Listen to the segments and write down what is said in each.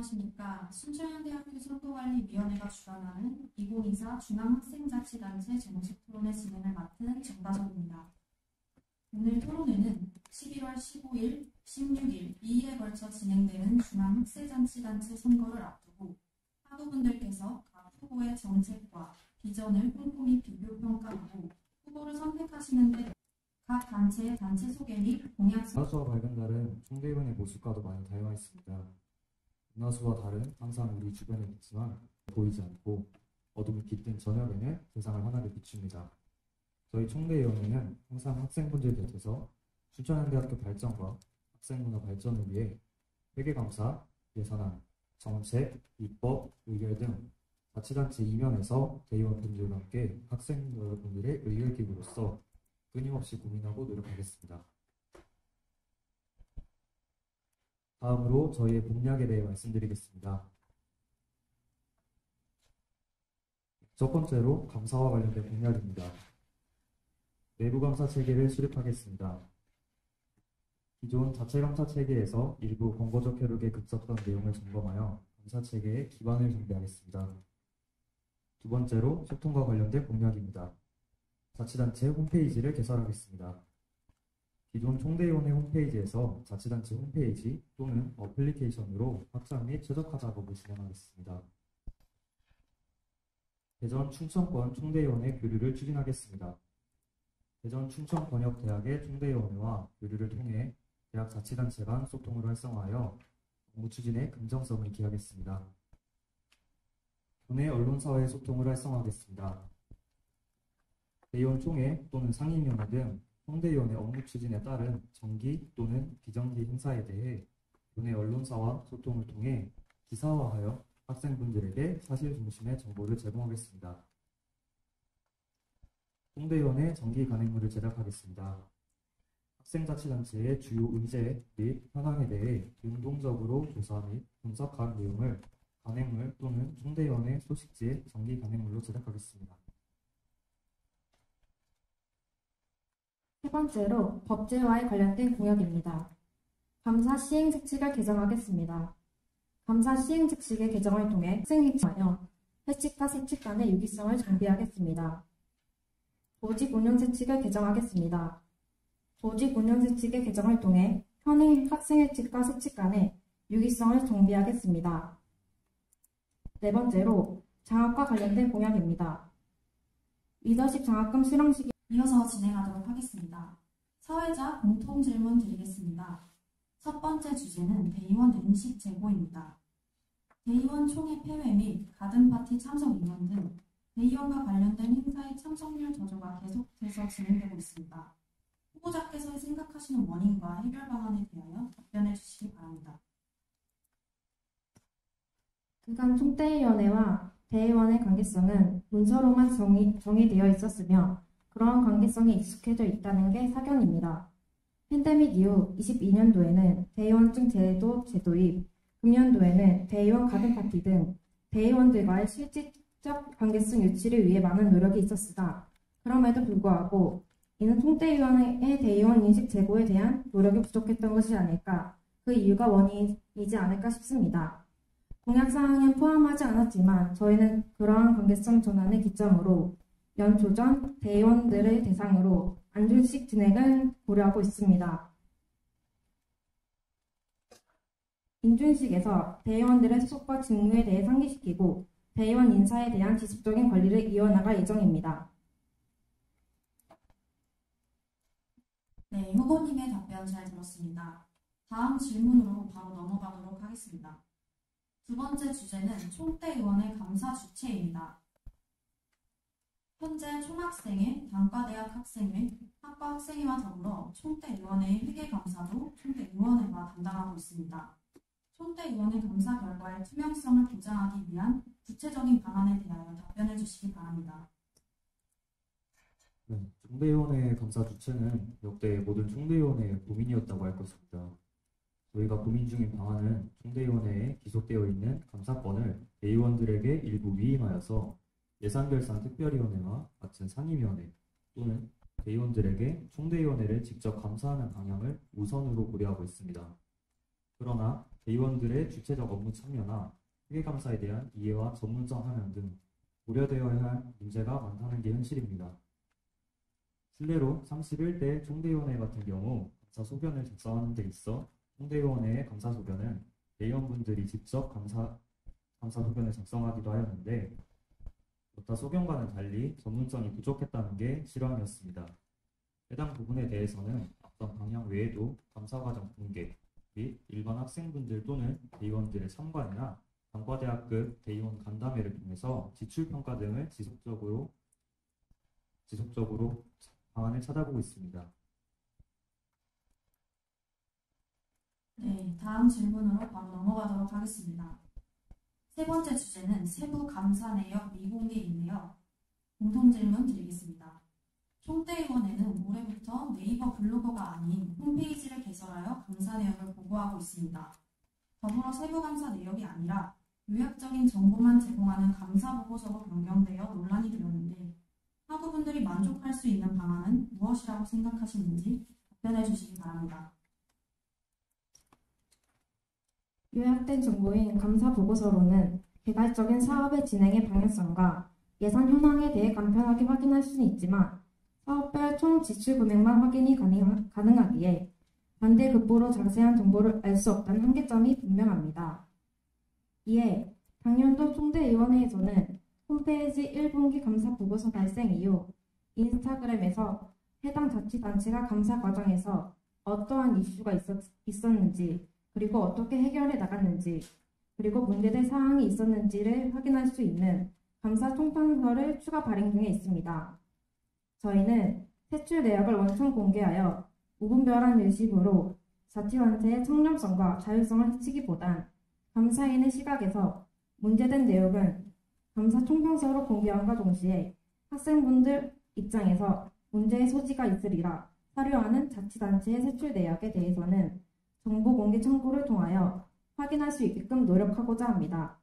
안녕하십니까. 순천향대학교 선도관리위원회가 주관하는 2024 중앙학생자치단체 정식 토론회 진행을 맡은 정다정입니다. 오늘 토론회는 11월 15일, 16일 2일에 걸쳐 진행되는 중앙학생자치단체 선거를 앞두고 학우분들께서 각 후보의 정책과 비전을 꼼꼼히 비교평가하고 후보를 선택하시는데 각 단체의 단체 소개 및 공약 문화수와 밝은 달은 총대위원의 모습과도 많이 닮아 있습니다. 문화수와 달은 항상 우리 주변에 있지만 보이지 않고 어둠이 깃든 저녁에는 세상을 하나로 비춥니다. 저희 총대위원회는 항상 학생분들 곁에서 순천향대학교 발전과 학생문화 발전을 위해 회계감사, 예산안, 정책, 입법, 의결 등 자치단체 이면에서 대의원분들과 함께 학생 여러분들의 의결기구로서 끊임없이 고민하고 노력하겠습니다. 다음으로 저희의 공약에 대해 말씀드리겠습니다. 첫 번째로 감사와 관련된 공약입니다. 내부감사 체계를 수립하겠습니다. 기존 자체감사 체계에서 일부 권고적 회록에 그쳤던 내용을 점검하여 감사 체계의 기반을 정비하겠습니다. 두 번째로 소통과 관련된 공약입니다. 자치단체 홈페이지를 개설하겠습니다. 기존 총대위원회 홈페이지에서 자치단체 홈페이지 또는 어플리케이션으로 확장 및 최적화 작업을 진행하겠습니다. 대전 충청권 총대위원회 교류를 추진하겠습니다. 대전 충청권역대학의 총대위원회와 교류를 통해 대학 자치단체 간 소통을 활성화하여 업무 추진에 긍정성을 기하겠습니다. 교내 언론사와의 소통을 활성화하겠습니다. 대의원 총회 또는 상임위원회 등 총대위원회 업무 추진에 따른 정기 또는 비정기 행사에 대해 교내 언론사와 소통을 통해 기사화하여 학생분들에게 사실 중심의 정보를 제공하겠습니다. 총대위원회 정기 간행물을 제작하겠습니다. 학생자치단체의 주요 의제 및 현황에 대해 능동적으로 조사 및 분석한 내용을 간행물 또는 총대위원회 소식지의 정기 간행물로 제작하겠습니다. 세 번째로 법제와에 관련된 공약입니다. 감사 시행 책칙을 개정하겠습니다. 감사 시행 책칙의 개정을 통해 학생행위하여 회칙과 세칙 간의 유기성을 정비하겠습니다. 조직 운영 세칙을 개정하겠습니다. 조직 운영 세칙의 개정을 통해 현행 학생회칙과 세칙 간의 유기성을 정비하겠습니다. 네 번째로 장학과 관련된 공약입니다. 리더십 장학금 수령 시기 이어서 진행하도록 하겠습니다. 사회자 공통 질문 드리겠습니다. 첫 번째 주제는 대의원 음식 제고입니다. 대의원 총회 폐회 및 가든파티 참석 인원 등 대의원과 관련된 행사의 참석률 저조가 계속해서 진행되고 있습니다. 후보자께서 생각하시는 원인과 해결 방안에 대하여 답변해 주시기 바랍니다. 그간 총대위원회와 대의원의 관계성은 문서로만 정의되어 있었으며 그러한 관계성에 익숙해져 있다는 게 사견입니다. 팬데믹 이후 22년도에는 대의원증 제도 재도입, 금년도에는 대의원 가든파티 등 대의원들과의 실질적 관계성 유치를 위해 많은 노력이 있었으나 그럼에도 불구하고 이는 총대위원회의 대의원 인식 제고에 대한 노력이 부족했던 것이 아닐까, 그 이유가 원인이지 않을까 싶습니다. 공약사항은 포함하지 않았지만 저희는 그러한 관계성 전환의 기점으로 연초전 대의원들을 대상으로 안준식 진행을 고려하고 있습니다. 인준식에서 대의원들의 소속과 직무에 대해 상기시키고 대의원 인사에 대한 지속적인 관리를 이어나갈 예정입니다. 네, 후보님의 답변 잘 들었습니다. 다음 질문으로 바로 넘어가도록 하겠습니다. 두 번째 주제는 총대의원의 감사 주체입니다. 현재 총학생회, 단과대학 학생회, 학과 학생회와 더불어 총대의원회의 회계감사도 총대의원회가 담당하고 있습니다. 총대의원회 감사 결과의 투명성을 보장하기 위한 구체적인 방안에 대하여 답변해 주시기 바랍니다. 네, 총대위원회 감사 주체는 역대 모든 총대위원회의 고민이었다고 할 것입니다. 저희가 고민 중인 방안은 총대위원회에 기속되어 있는 감사권을 대의원들에게 일부 위임하여서 예산결산 특별위원회와 같은 상임위원회 또는 대의원들에게 총대위원회를 직접 감사하는 방향을 우선으로 고려하고 있습니다. 그러나 대의원들의 주체적 업무 참여나 회계감사에 대한 이해와 전문성 함양 등 고려되어야 할 문제가 많다는 게 현실입니다. 실례로 31대 총대위원회 같은 경우 감사 소견을 작성하는 데 있어 총대위원회의 감사 소견은 대의원분들이 직접 감사 소견을 작성하기도 하였는데 보다 소견과는 달리 전문성이 부족했다는 게 실황이었습니다. 해당 부분에 대해서는 앞선 방향 외에도 감사 과정 공개 및 일반 학생분들 또는 대의원들의 참관이나 단과대학급 대의원 간담회를 통해서 지출평가 등을 지속적으로 방안을 찾아보고 있습니다. 네, 다음 질문으로 바로 넘어가도록 하겠습니다. 세 번째 주제는 세부 감사 내역 미공개인데요. 공통 질문 드리겠습니다. 총대위원회는 올해부터 네이버 블로그가 아닌 홈페이지를 개설하여 감사 내역을 보고하고 있습니다. 더불어 세부 감사 내역이 아니라 요약적인 정보만 제공하는 감사 보고서로 변경되어 논란이 되었는데 학우분들이 만족할 수 있는 방안은 무엇이라고 생각하시는지 답변해 주시기 바랍니다. 요약된 정보인 감사 보고서로는 개괄적인 사업의 진행의 방향성과 예산 현황에 대해 간편하게 확인할 수는 있지만 사업별 총 지출 금액만 확인이 가능하기에 반대급부로 자세한 정보를 알 수 없다는 한계점이 분명합니다. 이에 당년도 총대위원회에서는 홈페이지 1분기 감사 보고서 발생 이후 인스타그램에서 해당 자치단체가 감사 과정에서 어떠한 이슈가 있었는지 그리고 어떻게 해결해 나갔는지 그리고 문제된 사항이 있었는지를 확인할 수 있는 감사 통판서를 추가 발행 중에 있습니다. 저희는 세출 내역을 원천 공개하여 무분별한 일식으로 자치단체의 청렴성과 자율성을 해치기보단 감사인의 시각에서 문제된 내용은 감사 총평서로 공개함과 동시에 학생분들 입장에서 문제의 소지가 있으리라 사료하는 자치단체의 세출 내역에 대해서는 정보 공개 청구를 통하여 확인할 수 있게끔 노력하고자 합니다.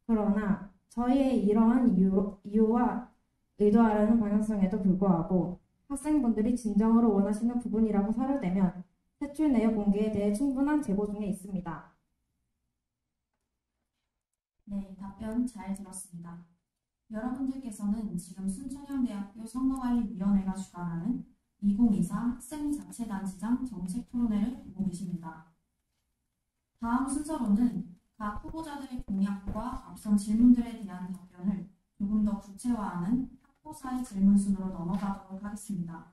그러나 저희의 이러한 이유와 의도하려는 방향성에도 불구하고 학생분들이 진정으로 원하시는 부분이라고 사료되면 세출 내역 공개에 대해 충분한 재고 중에 있습니다. 네, 답변 잘 들었습니다. 여러분들께서는 지금 순천향대학교 선거관리위원회가 주관하는 2024 학생자체단체장 정책토론회를 보고 계십니다. 다음 순서로는 각 후보자들의 공약과 앞선 질문들에 대한 답변을 조금 더 구체화하는 학보사의 질문순으로 넘어가도록 하겠습니다.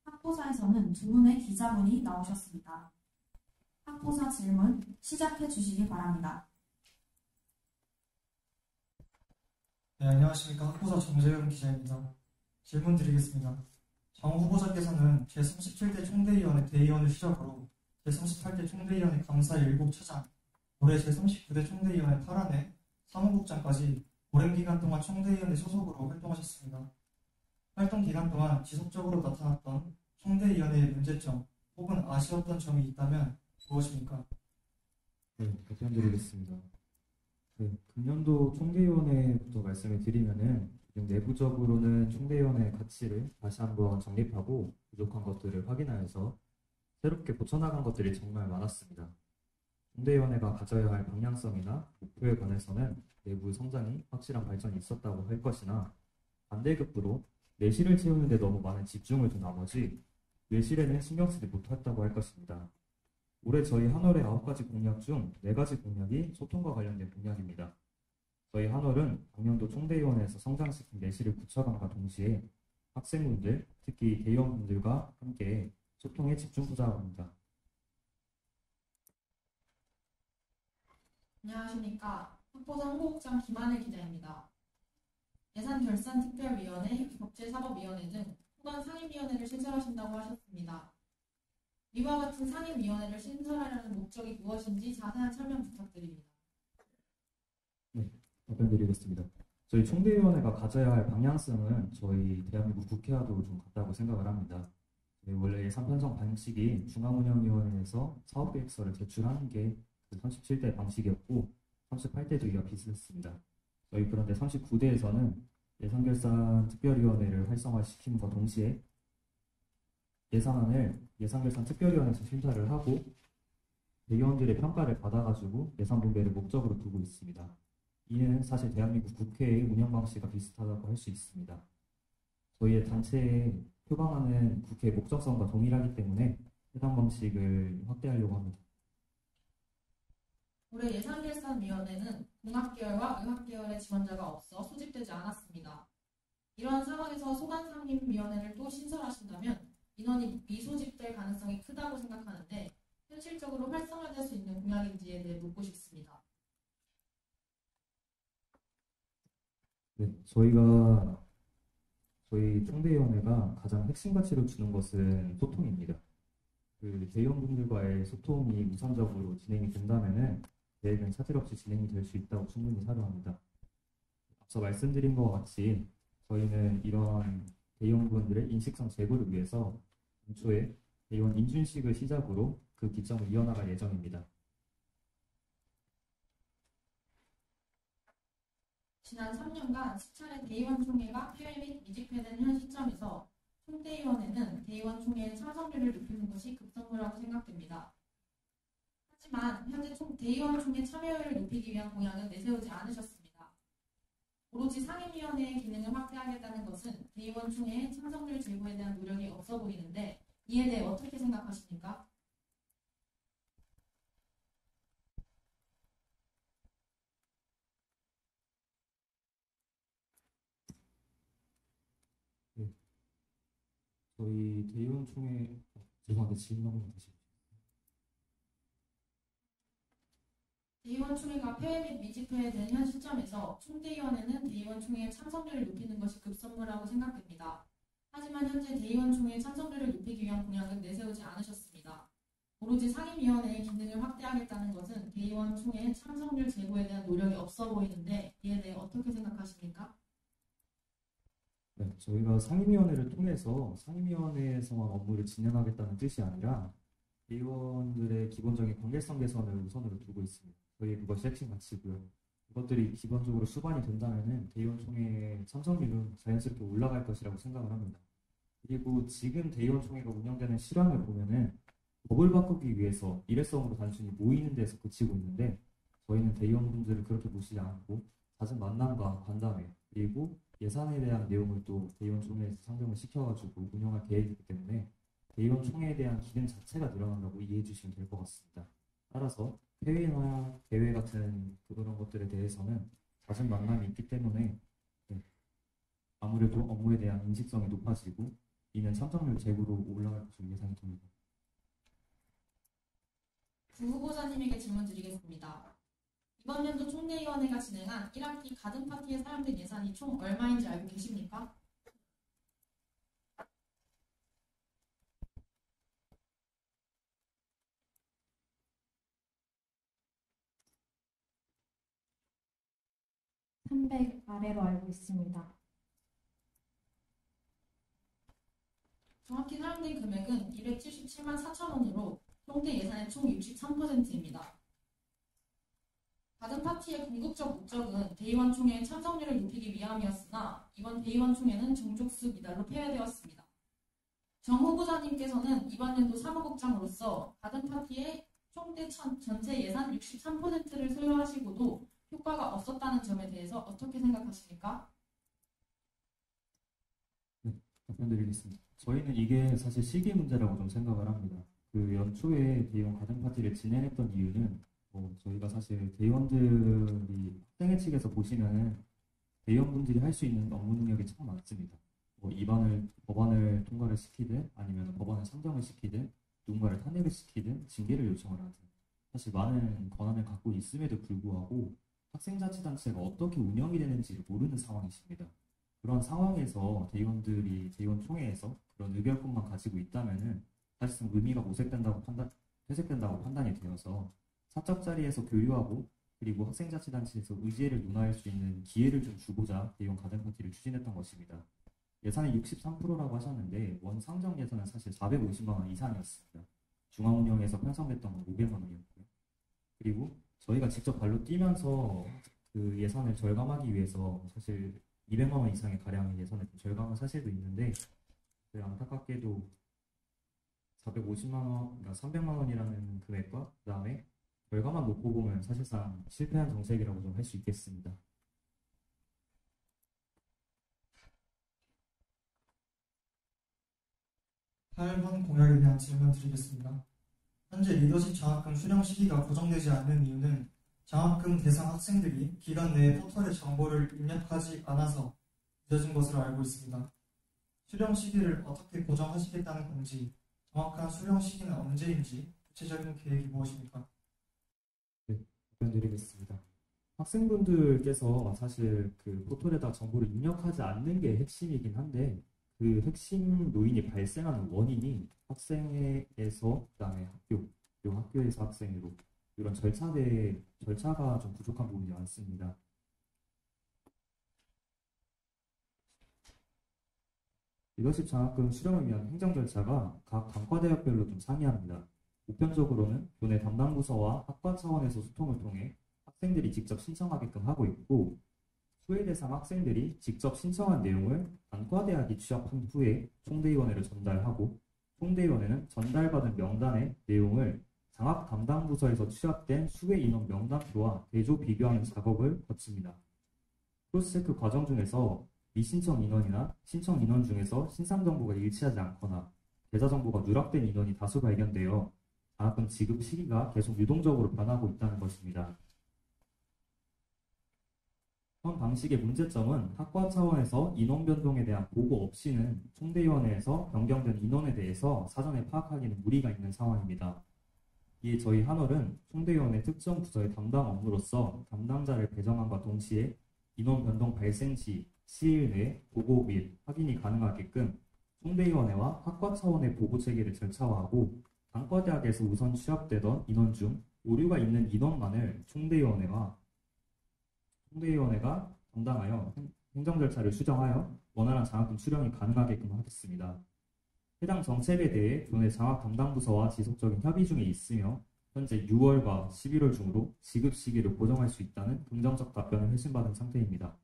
학보사에서는 두 분의 기자분이 나오셨습니다. 학보사 질문 시작해 주시기 바랍니다. 네, 안녕하십니까. 학보사 정재현 기자입니다. 질문 드리겠습니다. 정 후보자께서는 제37대 총대위원회 대의원을 시작으로 제38대 총대위원회 감사 7차장, 올해 제39대 총대위원회 8안에 사무국장까지 오랜 기간 동안 총대위원회 소속으로 활동하셨습니다. 활동 기간 동안 지속적으로 나타났던 총대위원회의 문제점 혹은 아쉬웠던 점이 있다면 무엇입니까? 네, 답변드리겠습니다. 네, 금년도 총대위원회부터 말씀을 드리면은 지금 내부적으로는 총대위원회의 가치를 다시 한번 정립하고 부족한 것들을 확인하여서 새롭게 고쳐나간 것들이 정말 많았습니다. 총대위원회가 가져야 할 방향성이나 목표에 관해서는 내부 성장이 확실한 발전이 있었다고 할 것이나 반대급부로 내실을 채우는 데 너무 많은 집중을 둔 나머지 외실에는 신경 쓰지 못했다고 할 것입니다. 올해 저희 한월의 9가지 공약 중 4가지 공약이 소통과 관련된 공약입니다. 저희 한월은 작년도 총대위원회에서 성장시킨 내실을 구축함과 동시에 학생분들, 특히 대의원분들과 함께 소통에 집중하자고 합니다. 안녕하십니까. 학보사 홍보국장 김하늘 기자입니다. 예산결산특별위원회, 국제사법위원회 등 후관 상임위원회를 신설하신다고 하셨습니다. 이와 같은 상임위원회를 신설하려는 목적이 무엇인지 자세한 설명 부탁드립니다. 네, 답변드리겠습니다. 저희 총대위원회가 가져야 할 방향성은 저희 대한민국 국회와도 좀 같다고 생각을 합니다. 원래 예산 편성 방식이 중앙운영위원회에서 사업계획서를 제출하는 게 37대 방식이었고 38대도 이와 비슷했습니다. 저희 그런데 39대에서는 예산결산특별위원회를 활성화시킴과 동시에 예산안을 예산결산특별위원회에서 심사를 하고 대의원들의 평가를 받아가지고 예산 분배를 목적으로 두고 있습니다. 이는 사실 대한민국 국회의 운영 방식과 비슷하다고 할 수 있습니다. 저희의 단체의 표방하는 국회의 목적성과 동일하기 때문에 해당 방식을 확대하려고 합니다. 올해 예산결산위원회는 공학계열과 의학계열의 지원자가 없어 소집되지 않았습니다. 이러한 상황에서 소관상임위원회를 또 신설하신다면 인원이 미소집될 가능성이 크다고 생각하는데 현실적으로 활성화될 수 있는 공약인지에 대해 묻고 싶습니다. 네, 저희 총대위원회가 가장 핵심 가치로 주는 것은 소통입니다. 그 대의원분들과의 소통이 우선적으로 진행이 된다면은 계획은 차질 없이 진행이 될 수 있다고 충분히 사료합니다. 앞서 말씀드린 것과 같이 저희는 이러한 대의원분들의 인식상 제고를 위해서 연초에 대의원 인준식을 시작으로 그 기점을 이어나갈 예정입니다. 지난 3년간 10차례 대의원 총회가 폐회 및 미집회된 현 시점에서 총대의원회는 대의원 총회의 참석률을 높이는 것이 급선무라고 생각됩니다. 하지만 현재 대의원 총회 참여율을 높이기 위한 공약은 내세우지 않으셨습니다. 오로지 상임위원회의 기능을 확대하겠다는 것은 대의원 총회의 참석률 제고에 대한 노력이 없어 보이는데 이에 대해 어떻게 생각하십니까? 네, 저희 대의원 총회 죄송한데 질문 한번 다시. 대의원 총회가 폐회 및 미집회된 현 시점에서 총대의원회는 대의원 총회의 참석률을 높이는 것이 급선무라고 생각됩니다. 하지만 현재 대의원 총회의 참석률을 높이기 위한 공약은 내세우지 않으셨습니다. 오로지 상임위원회의 기능을 확대하겠다는 것은 대의원 총회의 참석률 제고에 대한 노력이 없어 보이는데 이에 대해 어떻게 생각하십니까? 네, 저희가 상임위원회를 통해서 상임위원회에서만 업무를 진행하겠다는 뜻이 아니라 대의원들의 기본적인 관계성 개선을 우선으로 두고 있습니다. 저희 그것이 핵심 가치고요. 이것들이 기본적으로 수반이 된다면은 대의원 총회 참석률은 자연스럽게 올라갈 것이라고 생각을 합니다. 그리고 지금 대의원 총회가 운영되는 실황을 보면은 법을 바꾸기 위해서 일회성으로 단순히 모이는 데서 그치고 있는데 저희는 대의원분들을 그렇게 모시지 않고 잦은 만남과 간담회 그리고 예산에 대한 내용을 또 대의원 총회에서 상정을 시켜가지고 운영할 계획이기 때문에 대의원 총회에 대한 기능 자체가 늘어난다고 이해해 주시면 될 것 같습니다. 따라서 회의나 대회 같은 그런 것들에 대해서는 잦은 만남이 있기 때문에 아무래도 업무에 대한 인식성이 높아지고 이는 참석률 제고로 올라갈 것으로 예상이 됩니다. 부 후보자님에게 질문 드리겠습니다. 이번 연도 총대위원회가 진행한 1학기 가든파티에 사용된 예산이 총 얼마인지 알고 계십니까? (300) 아래로 알고 있습니다. 정확히 사용된 금액은 277만 4천 원으로 총대 예산의 총 63%입니다. 가든파티의 궁극적 목적은 대의원 총회의 참석률을 높이기 위함이었으나 이번 대의원 총회는 정족수 미달로 폐회되었습니다. 정 후보자님께서는 이번 연도 사무국장으로서 가든파티의 총대 전체 예산 63%를 소요하시고도 효과가 없었다는 점에 대해서 어떻게 생각하십니까? 네, 답변드리겠습니다. 저희는 이게 사실 시기 문제라고 좀 생각을 합니다. 그 연초에 대의원 가든파티를 진행했던 이유는 저희가 사실 대의원들이 학생회 측에서 보시면은 대의원분들이 할 수 있는 업무 능력이 참 많습니다. 법안을 통과를 시키든 아니면 법안을 상정을 시키든 누군가를 탄핵을 시키든 징계를 요청을 하든 사실 많은 권한을 갖고 있음에도 불구하고 학생자치단체가 어떻게 운영이 되는지를 모르는 상황이십니다. 그런 상황에서 대의원들이 대의원 총회에서 그런 의결권만 가지고 있다면은 사실상 의미가 회색된다고 판단이 되어서 사적 자리에서 교류하고 그리고 학생자치단체에서 의제를 논할 수 있는 기회를 좀 주고자 대의원 가든파티를 추진했던 것입니다. 예산이 63%라고 하셨는데 원 상정 예산은 사실 450만 원 이상이었습니다. 중앙운영에서 편성됐던 건 500만 원이었고요. 그리고 저희가 직접 발로 뛰면서 그 예산을 절감하기 위해서 사실 200만 원 이상의 가량의 예산을 절감한 사실도 있는데 안타깝게도 450만 원, 그러니까 300만 원이라는 금액과 그다음에 결과만 놓고 보면 사실상 실패한 정책이라고 좀 할 수 있겠습니다. 팔 번 공약에 대한 질문 드리겠습니다. 현재 리더십 장학금 수령 시기가 고정되지 않는 이유는 장학금 대상 학생들이 기간 내에 포털에 정보를 입력하지 않아서 늦어진 것으로 알고 있습니다. 수령 시기를 어떻게 고정하시겠다는 건지, 정확한 수령 시기는 언제인지 구체적인 계획이 무엇입니까? 네, 답변드리겠습니다. 학생분들께서 사실 그 포털에다 정보를 입력하지 않는 게 핵심이긴 한데 그 핵심 요인이 발생하는 원인이 학생에서 그다음에 학교, 그리고 학교에서 학생으로 이런 절차가 좀 부족한 부분이 많습니다. 리더십 장학금 수령을 위한 행정 절차가 각 단과대학별로 좀 상이합니다. 보편적으로는 교내 담당 부서와 학과 차원에서 소통을 통해 학생들이 직접 신청하게끔 하고 있고, 수혜 대상 학생들이 직접 신청한 내용을 단과대학이 취합한 후에 총대위원회를 전달하고, 총대위원회는 전달받은 명단의 내용을 장학 담당 부서에서 취합된 수혜 인원 명단표와 대조 비교하는 작업을 거칩니다. 크로스체크 과정 중에서 미신청 인원이나 신청 인원 중에서 신상 정보가 일치하지 않거나 계좌 정보가 누락된 인원이 다수 발견되어 장학금 지급 시기가 계속 유동적으로 변하고 있다는 것입니다. 현 방식의 문제점은 학과 차원에서 인원 변동에 대한 보고 없이는 총대위원회에서 변경된 인원에 대해서 사전에 파악하기는 무리가 있는 상황입니다. 이에 저희 한월은 총대위원회 특정 부서의 담당 업무로서 담당자를 배정함과 동시에 인원 변동 발생 시 시일 내에 보고 및 확인이 가능하게끔 총대위원회와 학과 차원의 보고 체계를 절차화하고, 단과대학에서 우선 취합되던 인원 중 오류가 있는 인원만을 총대위원회가 담당하여 행정 절차를 수정하여 원활한 장학금 수령이 가능하게끔 하겠습니다. 해당 정책에 대해 교내 장학 담당 부서와 지속적인 협의 중에 있으며 현재 6월과 11월 중으로 지급 시기를 고정할 수 있다는 긍정적 답변을 회신받은 상태입니다.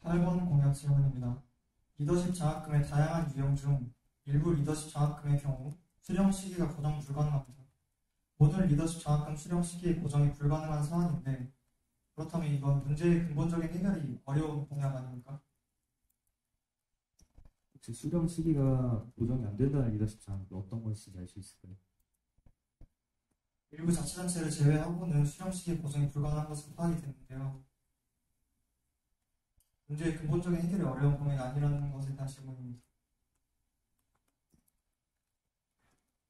탈번 공약 질문입니다. 리더십 장학금의 다양한 유형 중 일부 리더십 장학금의 경우 수령 시기가 고정 불가능합니다. 모든 리더십 장학금 수령 시기의 고정이 불가능한 사안인데, 그렇다면 이건 문제의 근본적인 해결이 어려운 공약 아닙니까? 혹시 수령 시기가 고정이 안 된다는 리더십 장학금 어떤 것인지 알 수 있을까요? 일부 자치단체를 제외하고는 수령 시기 고정이 불가능한 것으로 파악이 됐는데요. 문제의 근본적인 해결이 어려운 공약이 아니라는 것에 대한 질문입니다.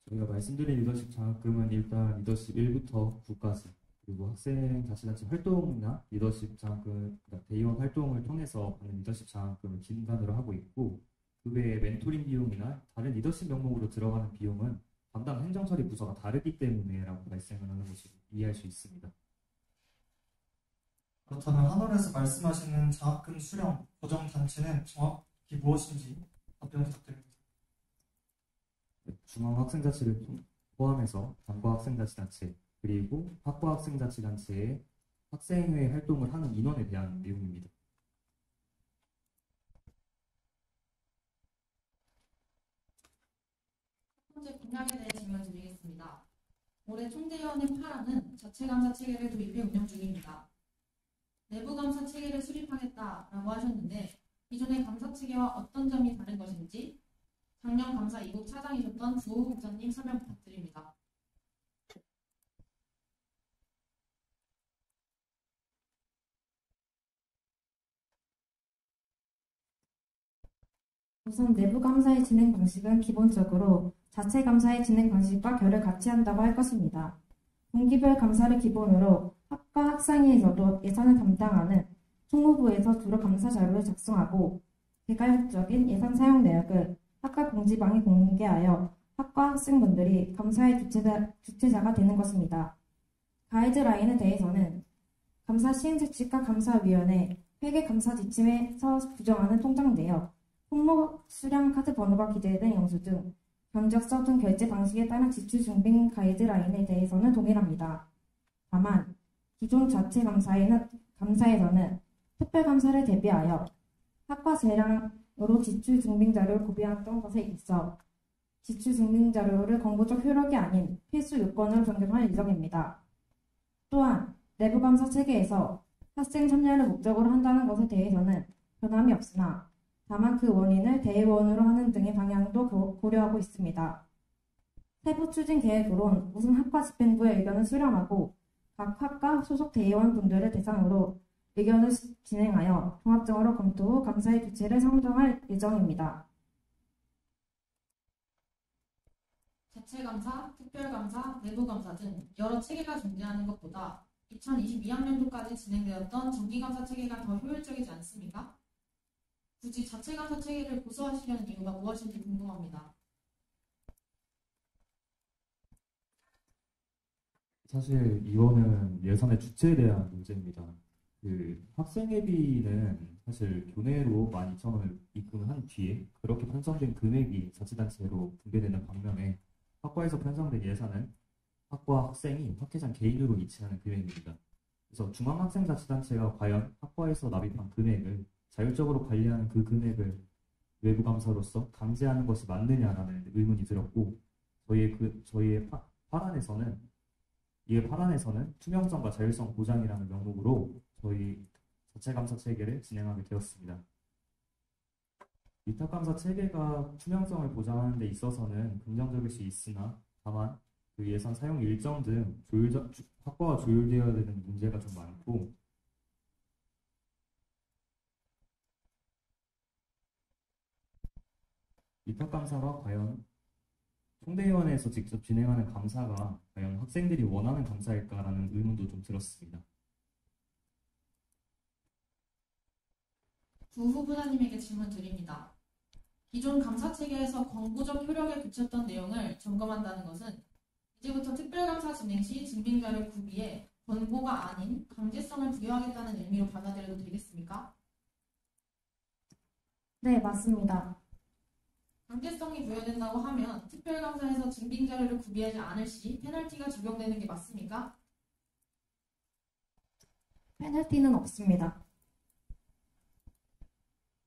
저희가 말씀드린 리더십 장학금은 일단 리더십 1부터 9까지, 그리고 학생 자치단체 활동이나 리더십 장학금, 그러니까 대의원 활동을 통해서 받는 리더십 장학금을 기준으로 하고 있고, 그 외에 멘토링 비용이나 다른 리더십 명목으로 들어가는 비용은 담당 행정처리 부서가 다르기 때문에라고 말씀을 하는 것으로 이해할 수 있습니다. 그렇다면 한월에서 말씀하시는 장학금 수령 고정 단체는 정확히 무엇인지 답변 부탁드립니다. 중앙학생자치를 포함해서 단과학생자치단체 그리고 학과학생자치단체의 학생회 활동을 하는 인원에 대한 내용입니다. 첫 번째 공약에 대해 질문 드리겠습니다. 올해 총대위원회 8화는 자체감사 체계를 도입해 운영 중입니다. 내부감사 체계를 수립하겠다라고 하셨는데, 기존의 감사 체계와 어떤 점이 다른 것인지 작년 감사 2국 차장이셨던 주호 국장님 설명 부탁드립니다. 우선 내부 감사의 진행 방식은 기본적으로 자체 감사의 진행 방식과 결을 같이 한다고 할 것입니다. 분기별 감사를 기본으로 학과 학상위에서도 예산을 담당하는 총무부에서 주로 감사 자료를 작성하고, 개괄적인 예산 사용 내역을 학과 공지방에 공개하여 학과 학생분들이 감사의 주체자가 되는 것입니다. 가이드라인에 대해서는 감사 시행책칙과 감사위원회, 회계감사 지침에서 규정하는 통장 내역, 품목 수령 카드 번호가 기재된 영수증, 견적서 등 결제 방식에 따른 지출 준비 가이드라인에 대해서는 동일합니다. 다만 기존 자체 감사에서는 특별감사를 대비하여 학과 재량 여러 지출 증빙 자료를 구비했던 것에 있어 지출 증빙 자료를 권고적 효력이 아닌 필수 요건으로 변경할 예정입니다. 또한 내부 감사 체계에서 학생 참여를 목적으로 한다는 것에 대해서는 변함이 없으나 다만 그 원인을 대의원으로 하는 등의 방향도 고려하고 있습니다. 세부 추진 계획으론 우선 학과 집행부의 의견을 수렴하고 각 학과 소속 대의원 분들을 대상으로 의견을 진행하여 종합적으로 검토 후 감사의 규칙을 상정할 예정입니다. 자체감사, 특별감사, 내부감사 등 여러 체계가 존재하는 것보다 2022학년도까지 진행되었던 정기감사 체계가 더 효율적이지 않습니까? 굳이 자체감사 체계를 고수하시려는 이유가 무엇인지 궁금합니다. 사실 이거는 예산의 주체에 대한 문제입니다. 학생회비는 사실 교내로 12,000원을 입금한 뒤에 그렇게 편성된 금액이 자치단체로 분배되는 반면에 학과에서 편성된 예산은 학과 학생이 학회장 개인으로 이체하는 금액입니다. 그래서 중앙학생자치단체가 과연 학과에서 납입한 금액을 자율적으로 관리하는 그 금액을 외부 감사로서 강제하는 것이 맞느냐라는 의문이 들었고 저희의 파란에서는 투명성과 자율성 보장이라는 명목으로 저희 자체감사 체계를 진행하게 되었습니다. 위탁감사 체계가 투명성을 보장하는 데 있어서는 긍정적일 수 있으나 다만 그 예산 사용 일정 등 학과가 조율되어야 되는 문제가 좀 많고 위탁감사가 과연 총대위원회에서 직접 진행하는 감사가 과연 학생들이 원하는 감사일까라는 의문도 좀 들었습니다. 두 후보자님에게 질문 드립니다. 기존 감사 체계에서 권고적 효력에 그쳤던 내용을 점검한다는 것은 이제부터 특별감사 진행 시 증빙자료 구비에 권고가 아닌 강제성을 부여하겠다는 의미로 받아들여도 되겠습니까? 네, 맞습니다. 강제성이 부여된다고 하면 특별감사에서 증빙자료를 구비하지 않을 시 페널티가 적용되는 게 맞습니까? 페널티는 없습니다.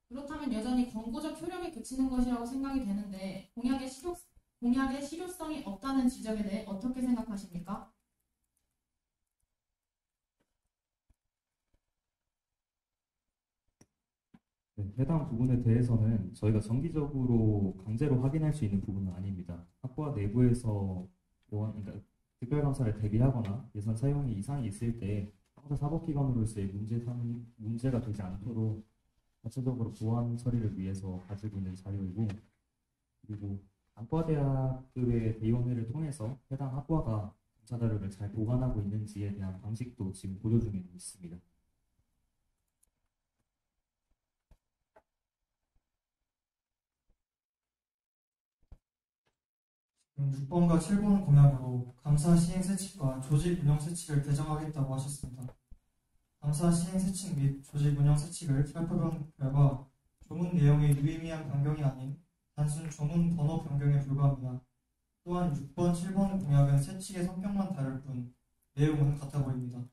그렇다면 여전히 권고적 효력에 그치는 것이라고 생각이 되는데 공약의 실효성이 없다는 지적에 대해 어떻게 생각하십니까? 네, 해당 부분에 대해서는 저희가 정기적으로 강제로 확인할 수 있는 부분은 아닙니다. 학과 내부에서 그러니까 특별감사를 대비하거나 예산 사용에 이상이 있을 때 학사 사법기관으로서의 문제가 되지 않도록 자체적으로 보완 처리를 위해서 가지고 있는 자료이고, 그리고 안과대학급의 대의원회를 통해서 해당 학과가 감사 자료를 잘 보관하고 있는지에 대한 방식도 지금 보조 중에 있습니다. 6번과 7번 공약으로 감사 시행 세칙과 조직 운영 세칙을 개정하겠다고 하셨습니다. 감사 시행 세칙 및 조직 운영 세칙을 살펴본 결과 조문 내용의 유의미한 변경이 아닌 단순 조문 번호 변경에 불과합니다. 또한 6번, 7번 공약은 세칙의 성격만 다를 뿐 내용은 같아 보입니다.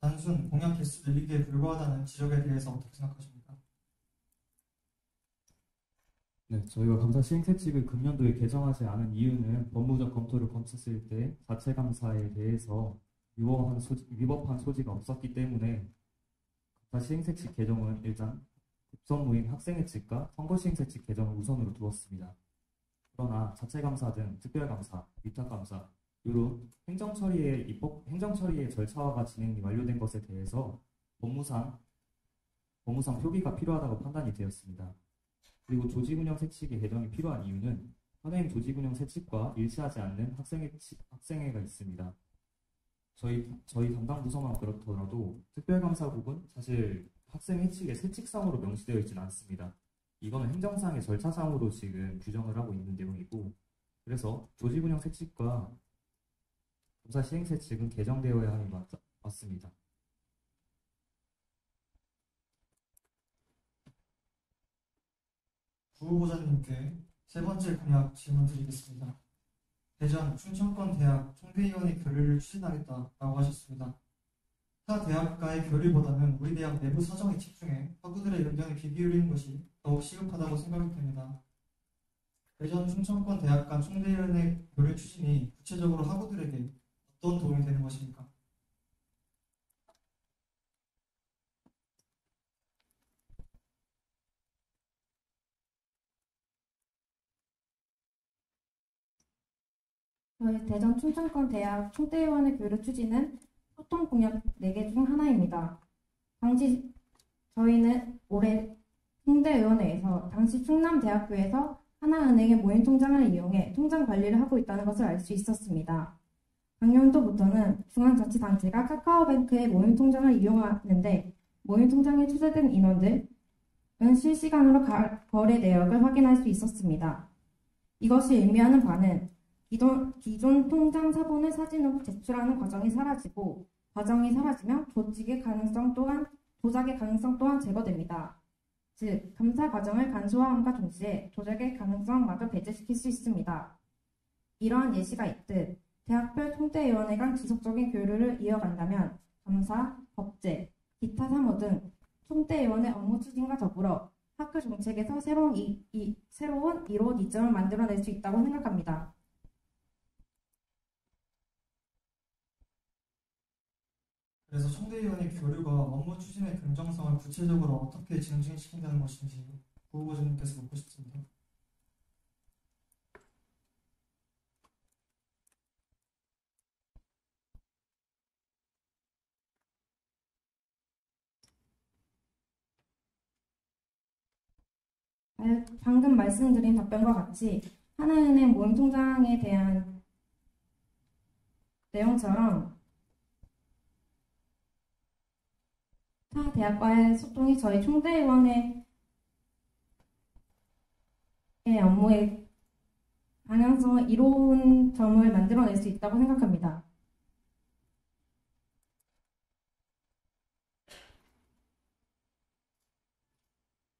단순 공약 개수 늘리기에 불과하다는 지적에 대해서 어떻게 생각하십니까? 네, 저희가 감사 시행 세칙을 금년도에 개정하지 않은 이유는 법무적 검토를 거쳤을 때 자체 감사에 대해서 위법한 소지가 없었기 때문에 감사 시행 세칙 개정은 일단 급선무인 학생회칙과 선거 시행 세칙 개정을 우선으로 두었습니다. 그러나 자체 감사 등 특별 감사, 위탁 감사 이런 행정 처리의 절차화가 진행이 완료된 것에 대해서 법무상 표기가 필요하다고 판단이 되었습니다. 그리고 조직운영 세칙의 개정이 필요한 이유는 현행 조직운영 세칙과 일치하지 않는 학생회가 있습니다. 저희 담당 부서만 그렇더라도 특별감사국은 사실 학생회칙의 세칙상으로 명시되어 있지는 않습니다. 이거는 행정상의 절차상으로 지금 규정을 하고 있는 내용이고, 그래서 조직운영 세칙과 감사 시행 세칙은 개정되어야 함이 맞습니다. 부후보자님께 세 번째 공약 질문 드리겠습니다. 대전 충청권 대학 총대위원회 교류를 추진하겠다라고 하셨습니다. 타 대학과의 교류보다는 우리 대학 내부 사정에 집중해 학우들의 의견에 귀 기울이는 것이 더욱 시급하다고 생각이 됩니다. 대전 충청권 대학 간 총대위원회 교류 추진이 구체적으로 학우들에게 어떤 도움이 되는 것입니까? 저희 대전 충청권 대학 총대위원회 교류 추진은 소통 공약 4개 중 하나입니다. 당시 저희는 올해 총대위원회에서 당시 충남대학교에서 하나은행의 모임 통장을 이용해 통장 관리를 하고 있다는 것을 알 수 있었습니다. 작년도부터는 중앙자치단체가 카카오뱅크의 모임 통장을 이용하는데 모임 통장에 추가된 인원들은 실시간으로 거래 내역을 확인할 수 있었습니다. 이것이 의미하는 바는 기존 통장 사본을 사진으로 제출하는 과정이 사라지고 과정이 사라지면 조작의 가능성 또한 제거됩니다. 즉, 감사 과정을 간소화함과 동시에 조작의 가능성마저 배제시킬 수 있습니다. 이러한 예시가 있듯 대학별 총대위원회 간 지속적인 교류를 이어간다면 감사, 법제, 기타 사무 등 총대위원회 업무 추진과 더불어 학교 정책에서 새로운 이로운 이점을 만들어낼 수 있다고 생각합니다. 그래서 총대위원회 교류가 업무 추진의 긍정성을 구체적으로 어떻게 증진시킨다는 것인지 구 후보자님께서 묻고 싶습니다. 방금 말씀드린 답변과 같이 하나은행 모임 통장에 대한 내용처럼 타 대학과의 소통이 저희 총대위원회의 업무의 방향성을 이로운 점을 만들어낼 수 있다고 생각합니다.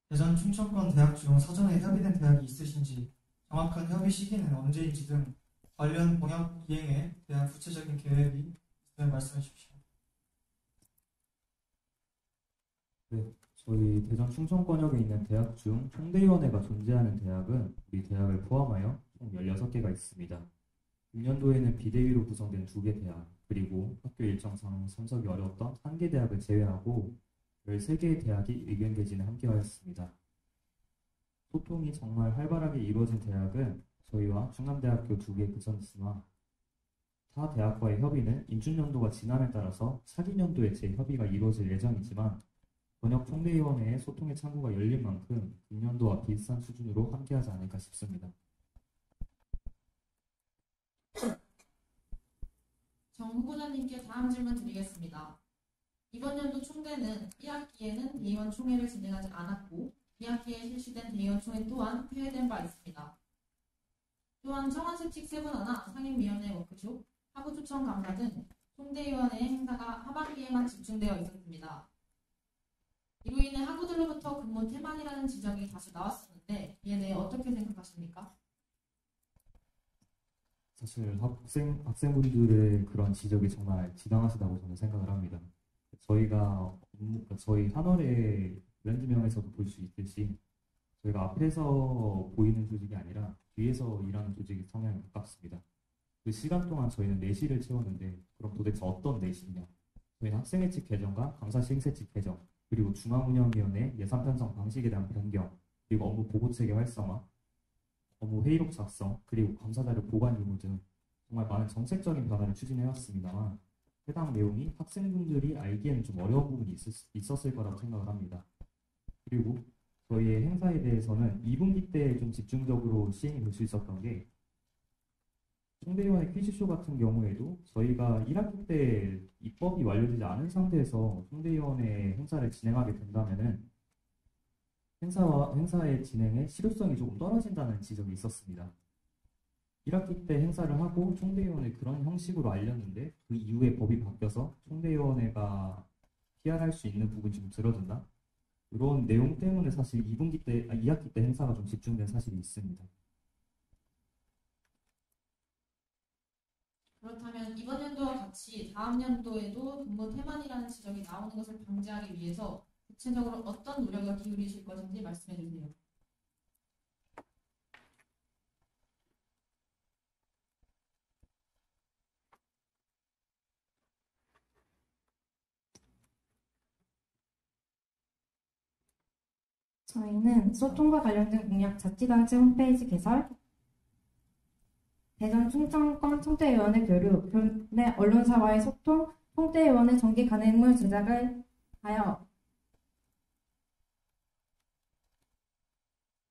대전 충청권 대학 중 사전에 협의된 대학이 있으신지 정확한 협의 시기는 언제인지 등 관련 공약 이행에 대한 구체적인 계획이 있으면 말씀해 주십시오. 네, 저희 대전 충청권역에 있는 대학 중 총대위원회가 존재하는 대학은 우리 대학을 포함하여 총 16개가 있습니다. 6년도에는 비대위로 구성된 2개 대학, 그리고 학교 일정상 참석이 어려웠던 1개 대학을 제외하고 13개의 대학이 의견 개진에 함께하였습니다. 소통이 정말 활발하게 이루어진 대학은 저희와 충남대학교 2개 그쳤으나 타 대학과의 협의는 인준연도가 지남에 따라서 차기 연도에 재협의가 이루어질 예정이지만 번역 총대위원회의 소통의 창구가 열린 만큼 금년도와 비슷한 수준으로 함께하지 않을까 싶습니다. 정 후보자님께 다음 질문 드리겠습니다. 이번 연도 총대는 1학기에는 대의원 총회를 진행하지 않았고 2학기에 실시된 대의원 총회 또한 폐회된 바 있습니다. 또한 청원실칙 세분화나 상임위원회 워크숍, 하부 초청 감사 등 총대위원회 행사가 하반기에만 집중되어 있었습니다. 이로 인해 학우들로부터 근무 태만이라는 지적이 다시 나왔었는데 이에 대해 어떻게 생각하십니까? 사실 학생분들의 그런 지적이 정말 지당하시다고 저는 생각을 합니다. 저희 한월의 랜드명에서도 볼 수 있듯이 저희가 앞에서 보이는 조직이 아니라 뒤에서 일하는 조직이 성향이 가깝습니다. 그 시간 동안 저희는 내실을 채웠는데 그럼 도대체 어떤 내실이냐? 저희는 학생회칙 개정과 감사시행세칙 개정, 그리고 중앙운영위원회 예산 편성 방식에 대한 변경, 그리고 업무 보고체계 활성화, 업무 회의록 작성, 그리고 감사자료 보관 의무 등 정말 많은 정책적인 변화를 추진해왔습니다만 해당 내용이 학생분들이 알기에는 좀 어려운 부분이 있었을 거라고 생각을 합니다. 그리고 저희의 행사에 대해서는 2분기 때 좀 집중적으로 시행이 될 수 있었던 게 총대위원회 퀴즈쇼 같은 경우에도 저희가 1학기 때 입법이 완료되지 않은 상태에서 총대위원회 행사를 진행하게 된다면은 행사의 진행에 실효성이 조금 떨어진다는 지적이 있었습니다. 1학기 때 행사를 하고 총대위원회 그런 형식으로 알렸는데 그 이후에 법이 바뀌어서 총대위원회가 PR할 수 있는 부분이 좀 줄어든다. 이런 내용 때문에 사실 2학기 때 행사가 좀 집중된 사실이 있습니다. 그렇다면 이번 연도와 같이 다음 연도에도 근무 태만이라는 지적이 나오는 것을 방지하기 위해서 구체적으로 어떤 노력을 기울이실 것인지 말씀해 주세요. 저희는 소통과 관련된 공약 자치단체 홈페이지 개설, 대전 충청권 총대위원회 교류, 교내 언론사와의 소통, 총대위원회 정기 간행물 제작을 하여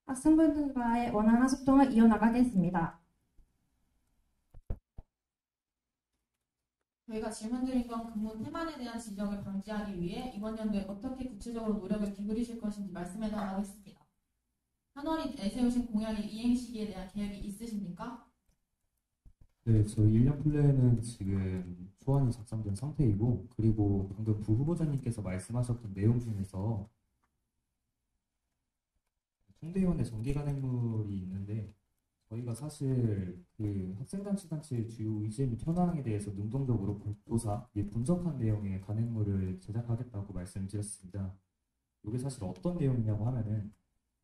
학생분들과의 원활한 소통을 이어나가겠습니다. 저희가 질문드린 건 근무 태만에 대한 지적을 방지하기 위해 이번 연도에 어떻게 구체적으로 노력을 기울이실 것인지 말씀해 달라겠습니다. 한월이 내세우신 공약의 이행 시기에 대한 계획이 있으십니까? 네, 저희 1년 플랜은 지금 초안이 작성된 상태이고, 그리고 방금 부후보자님께서 말씀하셨던 내용 중에서 총대위원회 정기 간행물이 있는데, 저희가 사실 그 학생단체의 주요 의제 및 현황에 대해서 능동적으로 조사, 분석한 내용의 간행물을 제작하겠다고 말씀드렸습니다. 이게 사실 어떤 내용이냐고 하면은,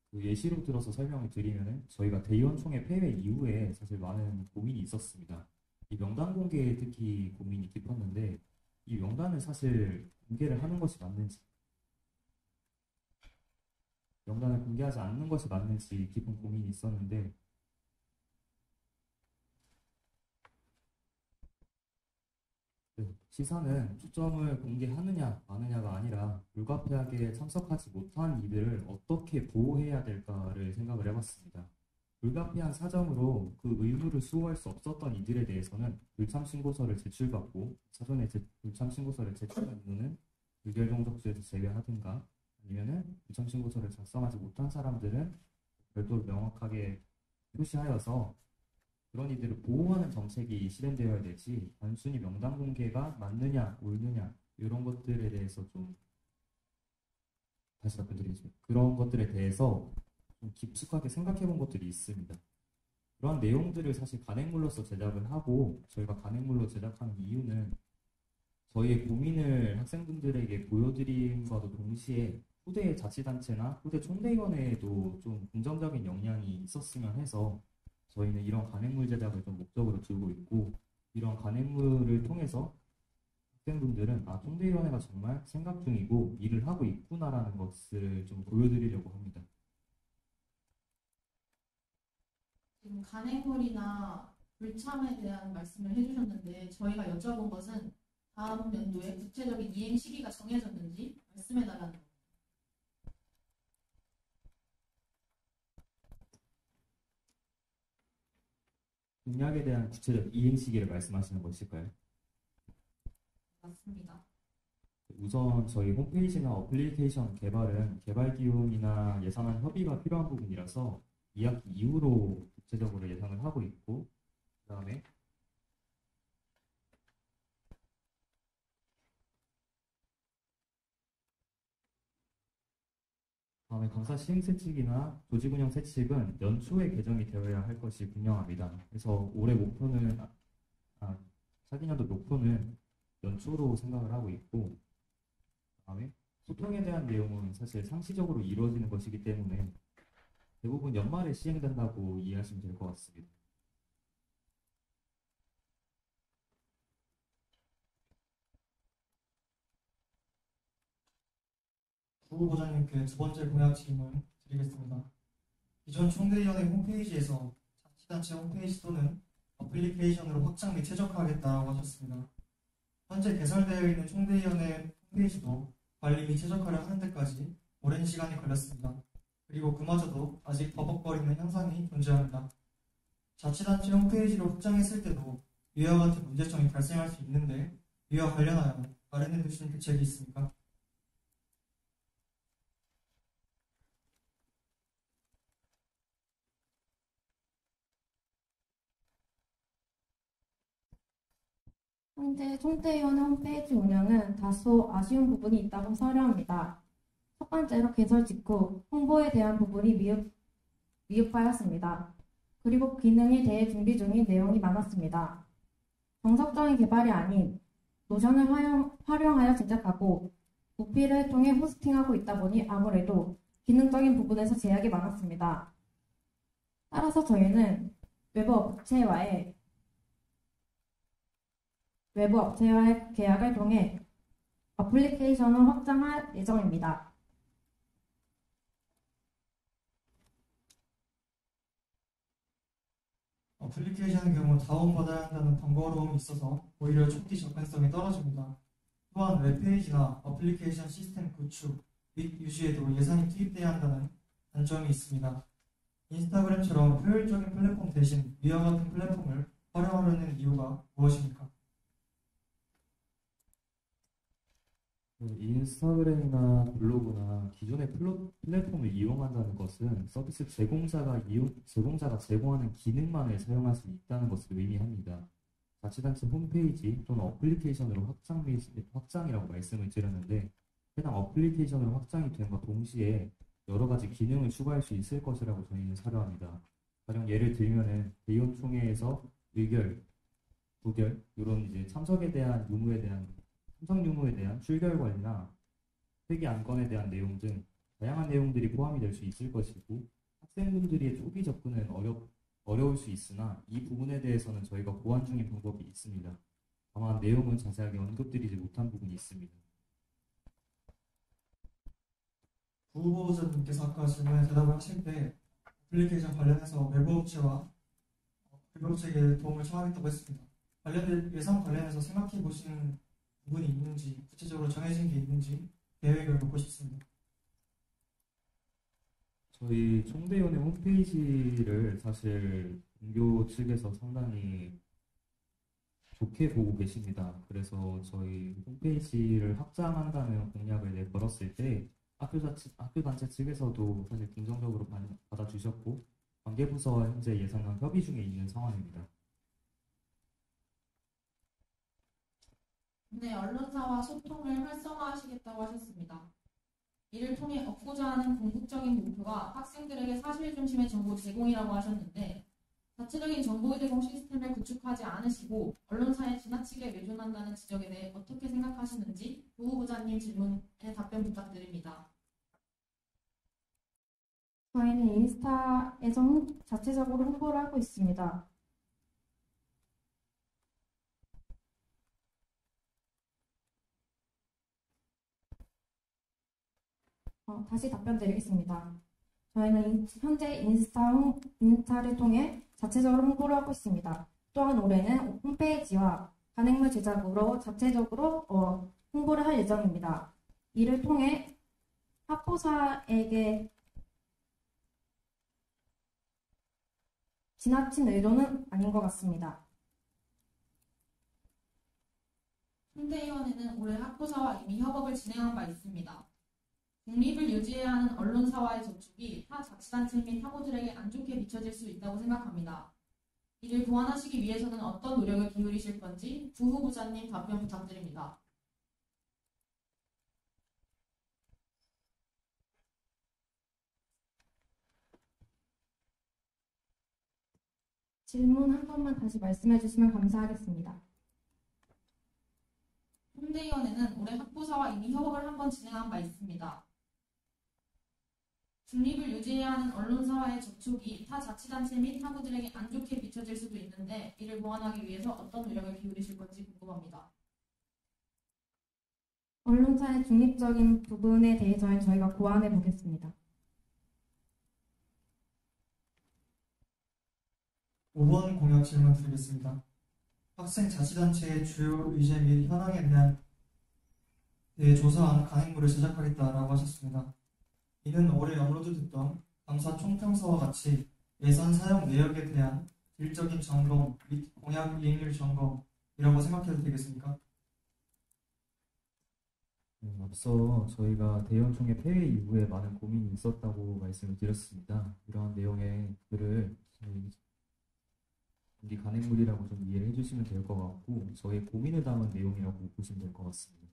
그 예시로 들어서 설명을 드리면은 저희가 대의원총회 폐회 이후에 사실 많은 고민이 있었습니다. 이 명단 공개에 특히 고민이 깊었는데, 이 명단을 사실 공개를 하는 것이 맞는지, 명단을 공개하지 않는 것이 맞는지 깊은 고민이 있었는데, 네, 시사는 초점을 공개하느냐 마느냐가 아니라 불가피하게 참석하지 못한 이들을 어떻게 보호해야 될까를 생각을 해봤습니다. 불가피한 사정으로 그 의무를 수호할 수 없었던 이들에 대해서는 불참 신고서를 제출받고, 사전에 불참 신고서를 제출한 이유는 불결 종족수에서 제외하든가, 아니면은 불참 신고서를 작성하지 못한 사람들은 별도로 명확하게 표시하여서 그런 이들을 보호하는 정책이 실현되어야 되지, 단순히 명단 공개가 맞느냐 옳느냐 이런 것들에 대해서 좀 다시 답변드리겠습니다. 그런 것들에 대해서 좀 깊숙하게 생각해 본 것들이 있습니다. 그런 내용들을 사실 간행물로서 제작을 하고, 저희가 간행물로 제작하는 이유는 저희의 고민을 학생분들에게 보여드림과도 동시에 후대 자치단체나 후대 총대위원회에도 좀 긍정적인 영향이 있었으면 해서 저희는 이런 간행물 제작을 좀 목적으로 두고 있고, 이런 간행물을 통해서 학생분들은 총대위원회가 정말 생각 중이고 일을 하고 있구나라는 것을 좀 보여드리려고 합니다. 지금 간행물이나 불참에 대한 말씀을 해주셨는데, 저희가 여쭤본 것은 다음 연도에 구체적인 이행 시기가 정해졌는지 말씀해 달라는 겁니다. 공약에 대한 구체적 이행 시기를 말씀하시는 것일까요? 맞습니다. 우선 저희 홈페이지나 어플리케이션 개발은 개발 기용이나 예산안 협의가 필요한 부분이라서 2학기 이후로 구체적으로 예상을 하고 있고, 그다음에 감사 시행 세칙이나 조직 운영 세칙은 연초에 개정이 되어야 할 것이 분명합니다. 그래서 올해 목표는 차기년도 목표는 연초로 생각을 하고 있고, 그다음에 소통에 대한 내용은 사실 상시적으로 이루어지는 것이기 때문에 대부분 연말에 시행된다고 이해하시면 될 것 같습니다. 부후보자님께 두 번째 공약 질문 드리겠습니다. 기존 총대위원회 홈페이지에서 자치단체 홈페이지 또는 어플리케이션으로 확장 및 최적화하겠다고 하셨습니다. 현재 개설되어 있는 총대위원회 홈페이지도 관리 및 최적화를 하는 데까지 오랜 시간이 걸렸습니다. 그리고 그마저도 아직 버벅거리는 현상이 존재합니다. 자치단체 홈페이지로 확장했을 때도 이와 같은 문제점이 발생할 수 있는데, 이와 관련하여 마련해 두신 대책이 있습니까? 현재 총대위원회 홈페이지 운영은 다소 아쉬운 부분이 있다고 서려합니다. 첫 번째로 개설 직후 홍보에 대한 부분이 미흡하였습니다. 그리고 기능에 대해 준비 중인 내용이 많았습니다. 정석적인 개발이 아닌 노션을 활용하여 제작하고 모피를 통해 호스팅하고 있다 보니 아무래도 기능적인 부분에서 제약이 많았습니다. 따라서 저희는 외부 업체와의 계약을 통해 어플리케이션을 확장할 예정입니다. 어플리케이션의 경우 다운받아야 한다는 번거로움이 있어서 오히려 초기 접근성이 떨어집니다. 또한 웹페이지나 어플리케이션 시스템 구축 및 유지에도 예산이 투입돼야 한다는 단점이 있습니다. 인스타그램처럼 효율적인 플랫폼 대신 위와 같은 플랫폼을 활용하려는 이유가 무엇입니까? 인스타그램이나 블로그나 기존의 플랫폼을 이용한다는 것은 서비스 제공자가 제공하는 기능만을 사용할 수 있다는 것을 의미합니다. 자치단체 홈페이지 또는 어플리케이션으로 확장이라고 말씀을 드렸는데, 해당 어플리케이션으로 확장이 됨과 동시에 여러 가지 기능을 추가할 수 있을 것이라고 저희는 사료합니다. 가령 예를 들면은 대의원 총회에서 의결, 부결 이런 이제 참석 유무에 대한 출결 관리나 회계 안건에 대한 내용 등 다양한 내용들이 포함이 될 수 있을 것이고, 학생분들의 초기 접근은 어려울 수 있으나 이 부분에 대해서는 저희가 보완 중인 방법이 있습니다. 다만 내용은 자세하게 언급드리지 못한 부분이 있습니다. 부후보자님께서 아까 질문에 대답을 하실 때 어플리케이션 관련해서 외부 업체와 급여체계에 도움을 청하겠다고 했습니다. 예산 관련해서 생각해 보시는 부분이 있는지, 구체적으로 정해진 게 있는지 계획을 묻고 싶습니다. 저희 총대위원회 홈페이지를 사실 공교 측에서 상당히 좋게 보고 계십니다. 그래서 저희 홈페이지를 확장한다는 공약을 내걸었을 때 학교 단체 측에서도 사실 긍정적으로 받아주셨고, 관계부서와 현재 예산안 협의 중에 있는 상황입니다. 네, 언론사와 소통을 활성화하시겠다고 하셨습니다. 이를 통해 얻고자 하는 궁극적인 목표가 학생들에게 사실 중심의 정보 제공이라고 하셨는데, 자체적인 정보 제공 시스템을 구축하지 않으시고 언론사에 지나치게 의존한다는 지적에 대해 어떻게 생각하시는지 부후부자님 질문에 답변 부탁드립니다. 저희는 인스타에서 자체적으로 홍보를 하고 있습니다. 다시 답변 드리겠습니다. 저희는 현재 인스타를 통해 자체적으로 홍보를 하고 있습니다. 또한 올해는 홈페이지와 간행물 제작으로 자체적으로 홍보를 할 예정입니다. 이를 통해 학부사에게 지나친 의도는 아닌 것 같습니다. 총대위원회는 올해 학부사와 이미 협업을 진행한 바 있습니다. 중립을 유지해야 하는 언론사와의 접촉이 타 자치단체 및 학우들에게 안 좋게 비춰질 수 있다고 생각합니다. 이를 보완하시기 위해서는 어떤 노력을 기울이실 건지 부후부자님 답변 부탁드립니다. 질문 한 번만 다시 말씀해 주시면 감사하겠습니다. 총대위원회는 올해 학부사와 이미 협업을 한 번 진행한 바 있습니다. 중립을 유지해야 하는 언론사와의 접촉이 타 자치단체 및 학우들에게 안 좋게 비춰질 수도 있는데 이를 보완하기 위해서 어떤 노력을 기울이실 건지 궁금합니다. 언론사의 중립적인 부분에 대해서는 저희가 고안해 보겠습니다. 5번 공약 질문 드리겠습니다. 학생 자치단체의 주요 의제 및 현황에 대해 조사한 간행물을 제작하겠다라고 하셨습니다. 이는 올해 업로드됐던 감사 총평서와 같이 예산 사용 내역에 대한 질적인 점검 및 공약 이행률 점검이라고 생각해도 되겠습니까? 앞서 저희가 대의원총회 폐회 이후에 많은 고민이 있었다고 말씀을 드렸습니다. 이러한 내용의 글을 저희 우리 간행물이라고 좀 이해를 해주시면 될 것 같고, 저희 고민을 담은 내용이라고 보시면 될 것 같습니다.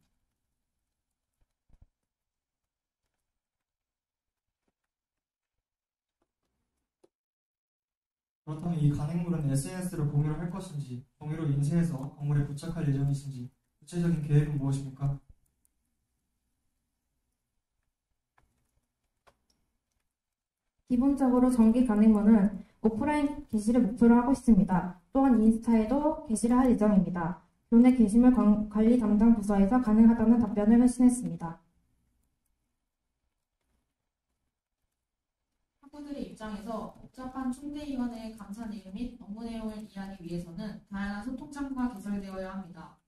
그렇다면 이 간행물은 SNS로 공유를 할 것인지, 종이로 인쇄해서 건물에 부착할 예정이신지, 구체적인 계획은 무엇입니까? 기본적으로 정기 간행문은 오프라인 게시를 목표로 하고 있습니다. 또한 인스타에도 게시를 할 예정입니다. 교내 게시물 관리 담당 부서에서 가능하다는 답변을 회신했습니다. 학부들의 입장에서 복잡한 총대위원회의 감사 내용 및 업무 내용을 이해하기 위해서는 다양한 소통 창구가 개설되어야 합니다.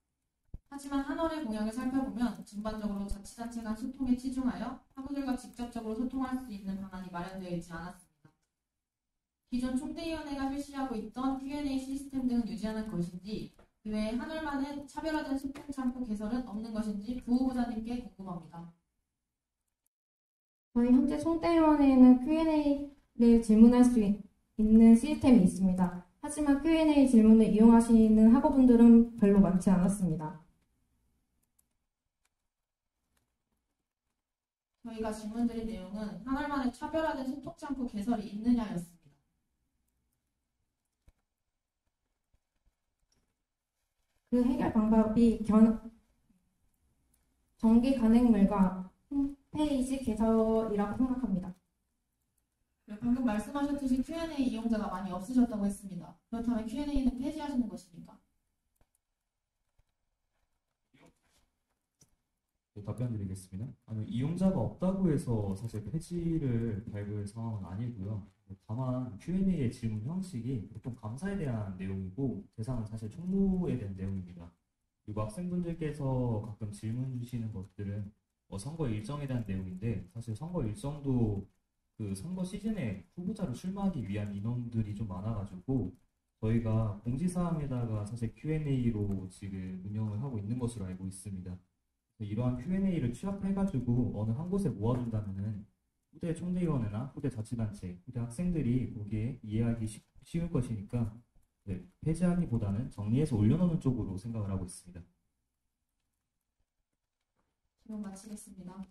하지만 한월의 공약을 살펴보면 전반적으로 자치단체 간 소통에 치중하여 학우들과 직접적으로 소통할 수 있는 방안이 마련되어 있지 않았습니다. 기존 총대위원회가 실시하고 있던 Q&A 시스템 등은 유지하는 것인지, 이외에 한월만의 차별화된 소통 창구 개설은 없는 것인지 부 후보자님께 궁금합니다. 저희 현재 총대위원회에는 Q&A를 질문할 수 있는 시스템이 있습니다. 하지만 Q&A 질문을 이용하시는 학우분들은 별로 많지 않았습니다. 저희가 질문드린 내용은 한월만의 차별화된 소통 창구 개설이 있느냐였습니다. 그 해결 방법이 정기 간행물과 홈페이지 개설이라고 생각합니다. 방금 말씀하셨듯이 Q&A 이용자가 많이 없으셨다고 했습니다. 그렇다면 Q&A는 폐지하시는 것입니까? 네, 답변 드리겠습니다. 아니, 이용자가 없다고 해서 사실 폐지를 밟을 상황은 아니고요. 다만 Q&A의 질문 형식이 보통 감사에 대한 내용이고 대상은 사실 총무에 대한 내용입니다. 그리고 학생분들께서 가끔 질문 주시는 것들은 선거 일정에 대한 내용인데 사실 선거 일정도 그 선거 시즌에 후보자로 출마하기 위한 인원들이 좀 많아가지고 저희가 공지사항에다가 사실 Q&A로 지금 운영을 하고 있는 것으로 알고 있습니다. 이러한 Q&A를 취합해가지고 어느 한 곳에 모아둔다면은 후대 총대위원회나 후대 자치단체, 후대 학생들이 보기에 이해하기 쉬울 것이니까 네, 폐지하기보다는 정리해서 올려놓는 쪽으로 생각을 하고 있습니다. 질문 마치겠습니다.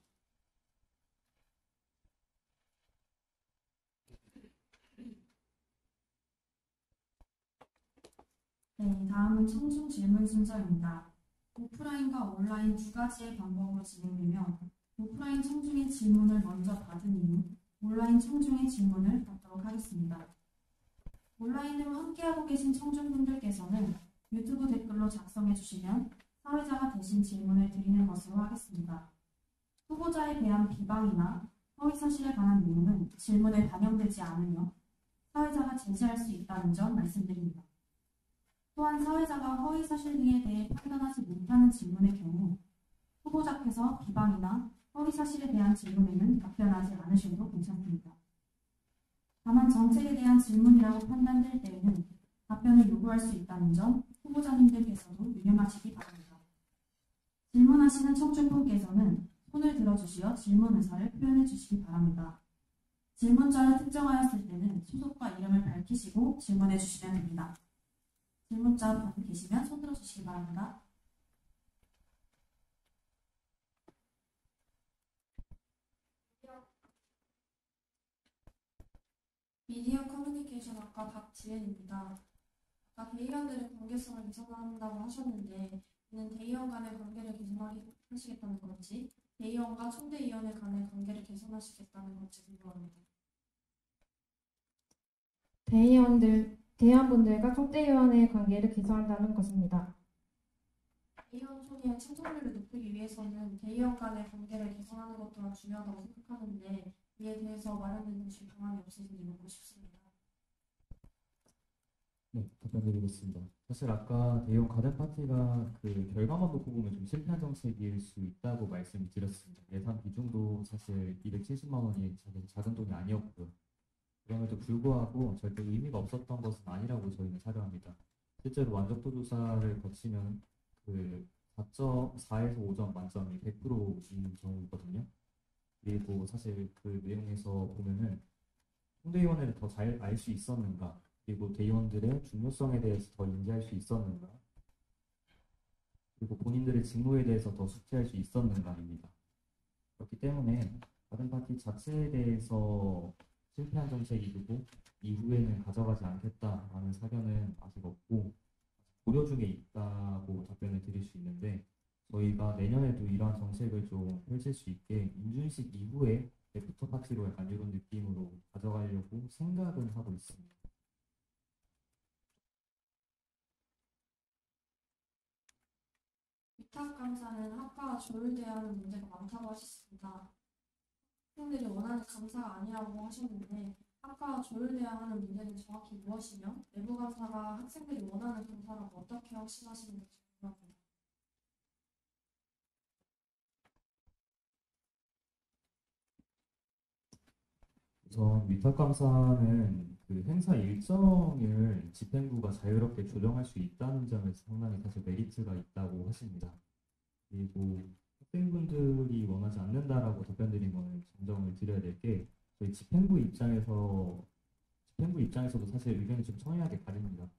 네, 다음은 청중 질문 순서입니다. 오프라인과 온라인 두 가지의 방법으로 진행되며 오프라인 청중의 질문을 먼저 받은 이후 온라인 청중의 질문을 받도록 하겠습니다. 온라인으로 함께하고 계신 청중분들께서는 유튜브 댓글로 작성해 주시면 사회자가 대신 질문을 드리는 것으로 하겠습니다. 후보자에 대한 비방이나 허위사실에 관한 내용은 질문에 반영되지 않으며 사회자가 제시할 수 있다는 점 말씀드립니다. 또한 사회자가 허위사실 등에 대해 판단하지 못하는 질문의 경우 후보자께서 비방이나 허위사실에 대한 질문에는 답변하지 않으셔도 괜찮습니다. 다만 정책에 대한 질문이라고 판단될 때에는 답변을 요구할 수 있다는 점 후보자님들께서도 유념하시기 바랍니다. 질문하시는 청중분께서는 손을 들어주시어 질문 의사를 표현해 주시기 바랍니다. 질문자를 특정하였을 때는 소속과 이름을 밝히시고 질문해 주시면 됩니다. 질문자 분 계시면 손 들어주시기 바랍니다. 미디어 커뮤니케이션 학과 박지은입니다. 아까 대의원들의 관계성을 개선한다고 하셨는데 이는 대의원 간의 관계를 개선하시겠다는 건지 대의원과 총대위원회 간의 관계를 개선하시겠다는 건지 궁금합니다. 대의원분들과 총대위원회의 관계를 개선한다는 것입니다. 대의원 총회의 청정률을 높이기 위해서는 대의원 간의 관계를 개선하는 것 또한 중요하다고 생각하는데 이에 대해서 마련해 주실 방안이 없으신지 묻고 싶습니다. 네, 답변드리겠습니다. 사실 아까 대의원 가든 파티가 그 결과만 놓고 보면 좀 실패한 정책일 수 있다고 말씀을 드렸습니다. 예산 비중도 사실 270만 원이 작은 돈이 아니었고요. 그럼에도 불구하고 절대 의미가 없었던 것은 아니라고 저희는 사료합니다. 실제로 완적도 조사를 거치면 그 4.4에서 5점 만점이 100%인 경우거든요. 그리고 사실 그 내용에서 보면은 총대위원회를 더 잘 알 수 있었는가, 그리고 대의원들의 중요성에 대해서 더 인지할 수 있었는가, 그리고 본인들의 직무에 대해서 더 숙지할 수 있었는가입니다. 그렇기 때문에 다른 파티 자체에 대해서 실패한 정책이고 이후에는 가져가지 않겠다라는 사견은 아직 없고 고려 중에 있다고 답변을 드릴 수 있는데 저희가 내년에도 이러한 정책을 좀 펼칠 수 있게 임준식 이후에 애프터 파티로 약간 이런 느낌으로 가져가려고 생각은 하고 있습니다. 위탁 감사는 학과가 조율돼야 하는 문제가 많다고 하셨습니다. 학생들이 원하는 감사가 아니라고 하셨는데 학과가 조율돼야 하는 문제는 정확히 무엇이며 내부 감사가 학생들이 원하는 감사라고 어떻게 확신하시는지 궁금합니다. 우선 위탁감사는 그 행사 일정을 집행부가 자유롭게 조정할 수 있다는 점에서 상당히 사실 메리트가 있다고 하십니다. 그리고 학생분들이 원하지 않는다라고 답변드린 거는 정정을 드려야 될 게 저희 집행부 입장에서도 사실 의견이 좀 첨예하게 가립니다.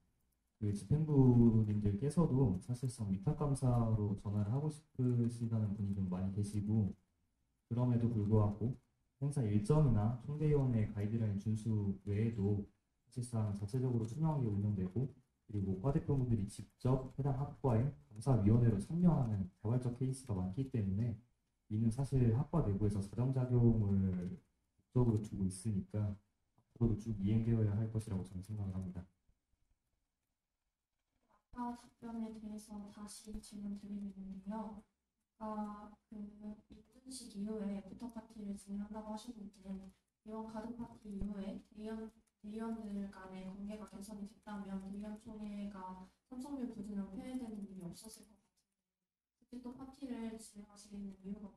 그 집행부님들께서도 사실상 위탁감사로 전환을 하고 싶으시다는 분이 좀 많이 계시고 그럼에도 불구하고 행사 일정이나 총대위원회 가이드라인 준수 외에도 사실상 자체적으로 투명하게 운영되고 그리고 과대표분들이 직접 해당 학과의 감사위원회로 참여하는 자발적 케이스가 많기 때문에 이는 사실 학과 내부에서 사정작용을 목적으로 두고 있으니까 앞으로도 쭉 이행되어야 할 것이라고 저는 생각을 합니다. 아까 답변에 대해서 다시 질문 드리겠는데요. 임준식 이후에 애프터 파티를 진행한다고 하셨는데 이번 가든 파티 이후에 대의원들 간의 관계가 개선이 됐다면 대의원 총회가 선성률 부진으로 폐회되는 일이 없었을 것 같은데 특히 또 파티를 진행하시는 이유가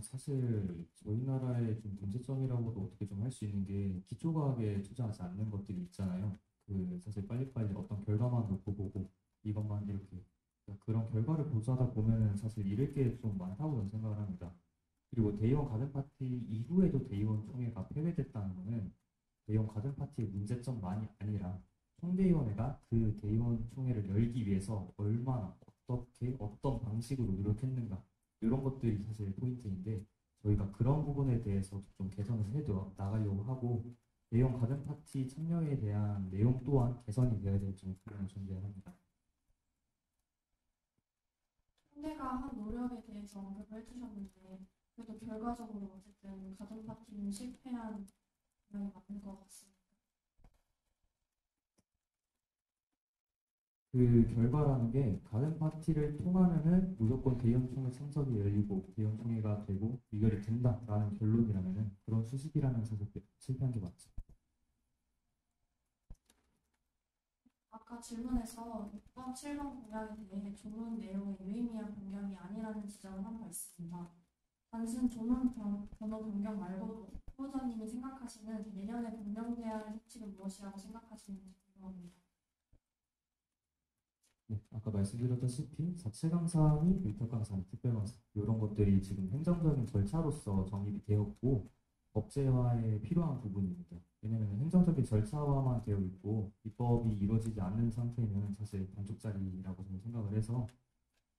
사실 저희 나라의 좀 문제점이라고도 어떻게 좀 할 수 있는 게 기초과학에 투자하지 않는 것들이 있잖아요. 그 사실 빨리빨리 어떤 결과만 놓고 보고 이것만 이렇게 그런 결과를 보자다 보면은 사실 잃을 게 좀 많다고 저는 생각을 합니다. 그리고 대의원 가든 파티 이후에도 대의원 총회가 폐회됐다는 거는 대의원 가든 파티의 문제점만이 아니라 총대의원회가 그 대의원 총회를 열기 위해서 얼마나 어떻게 어떤 방식으로 노력했는가 이런 것들이 사실 포인트인데 저희가 그런 부분에 대해서 좀 개선을 해도 나가려고 하고 대의원 가든 파티 참여에 대한 내용 또한 개선이 되어야 될 점을 존재합니다. 총대가 한 노력에 대해서 언급을 해주셨는데 그래도 결과적으로 어쨌든 가든 파티는 실패한 면이 맞는 것 같습니다. 그 결과라는 게 가든 파티를 통하면은 무조건 대의원 총회 참석이 열리고 대의원 총회가 되고 의결이 된다라는 결론이라면은 그런 수식이라면 사실 실패한 게 맞죠. 아까 질문에서 6번, 7번 공약에 대해 조문 내용의 유의미한 변경이 아니라는 지적을 한 바 있습니다. 단순 조문 번호 변경 말고도 후보자님이 생각하시는 내년에 변경돼야 할 수칙은 무엇이라고 생각하시는지 궁금합니다. 네, 아까 말씀드렸다시피 자체 감사 및 위탁 감사, 특별 감사 이런 것들이 지금 행정적인 절차로서 정립이 되었고 법제화에 필요한 부분입니다. 왜냐하면 행정적인 절차화만 되어 있고 입법이 이루어지지 않는 상태는 사실 반쪽짜리라고 저는 생각을 해서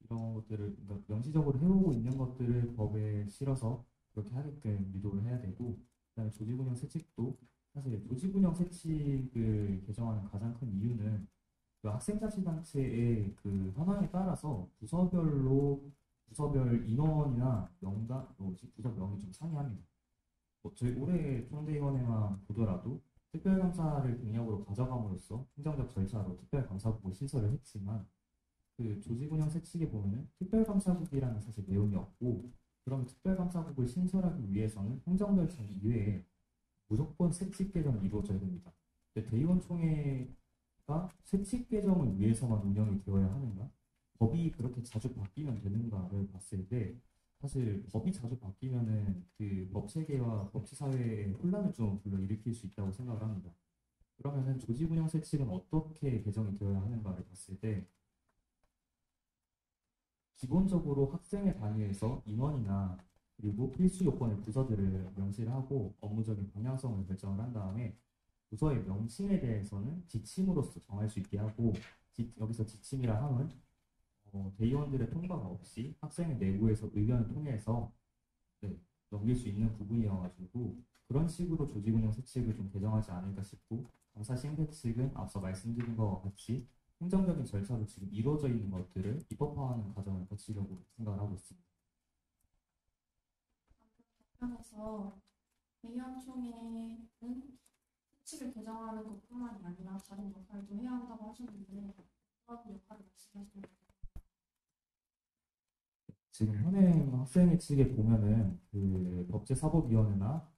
이런 것들을 그러니까 명시적으로 해오고 있는 것들을 법에 실어서 그렇게 하게끔 유도를 해야 되고 그다음에 조직운영 세칙도 사실 조직운영 세칙을 개정하는 가장 큰 이유는 그 학생자치단체의 그 현황에 따라서 부서별 인원이나 부서명이 좀 상이합니다. 저희 올해 총대위원회만 보더라도 특별감사를 공약으로 가져감으로써 행정적 절차로 특별감사국을 신설을 했지만 그 조직운영 세칙에 보면은 특별감사국이라는 사실 내용이 없고 그러면 특별감사국을 신설하기 위해서는 행정 절차 이외에 무조건 세칙 개정이 이루어져야 됩니다. 근데 대의원 총회가 세칙 개정을 위해서만 운영이 되어야 하는가? 법이 그렇게 자주 바뀌면 되는가를 봤을 때 사실 법이 자주 바뀌면은 그 법체계와 법치사회에 혼란을 좀 불러일으킬 수 있다고 생각을 합니다. 그러면은 조직운영 세칙은 어떻게 개정이 되어야 하는가를 봤을 때 기본적으로 학생의 단위에서 인원이나 그리고 필수 요건의 부서들을 명시를 하고 업무적인 방향성을 결정을 한 다음에 부서의 명칭에 대해서는 지침으로서 정할 수 있게 하고 여기서 지침이라 함은 대의원들의 통과가 없이 학생의 내부에서 의견을 통해서 넘길 수 있는 부분이어가지고 그런 식으로 조직 운영 세칙을 좀 개정하지 않을까 싶고, 감사 시행대 측은 앞서 말씀드린 것과 같이 행정적인 절차로 지금 이루어져 있는 것들을 입법화하는 과정을 거치려고 생각을 하고 있습니다. 답변에서 대의원총회는 수칙을 개정하는 것뿐만이 아니라 다른 역할도 해야 한다고 하셨는데 어떤 역할을 말씀하시는 건가요? 지금 현행 학생회 측에 보면은 그 법제사법위원회나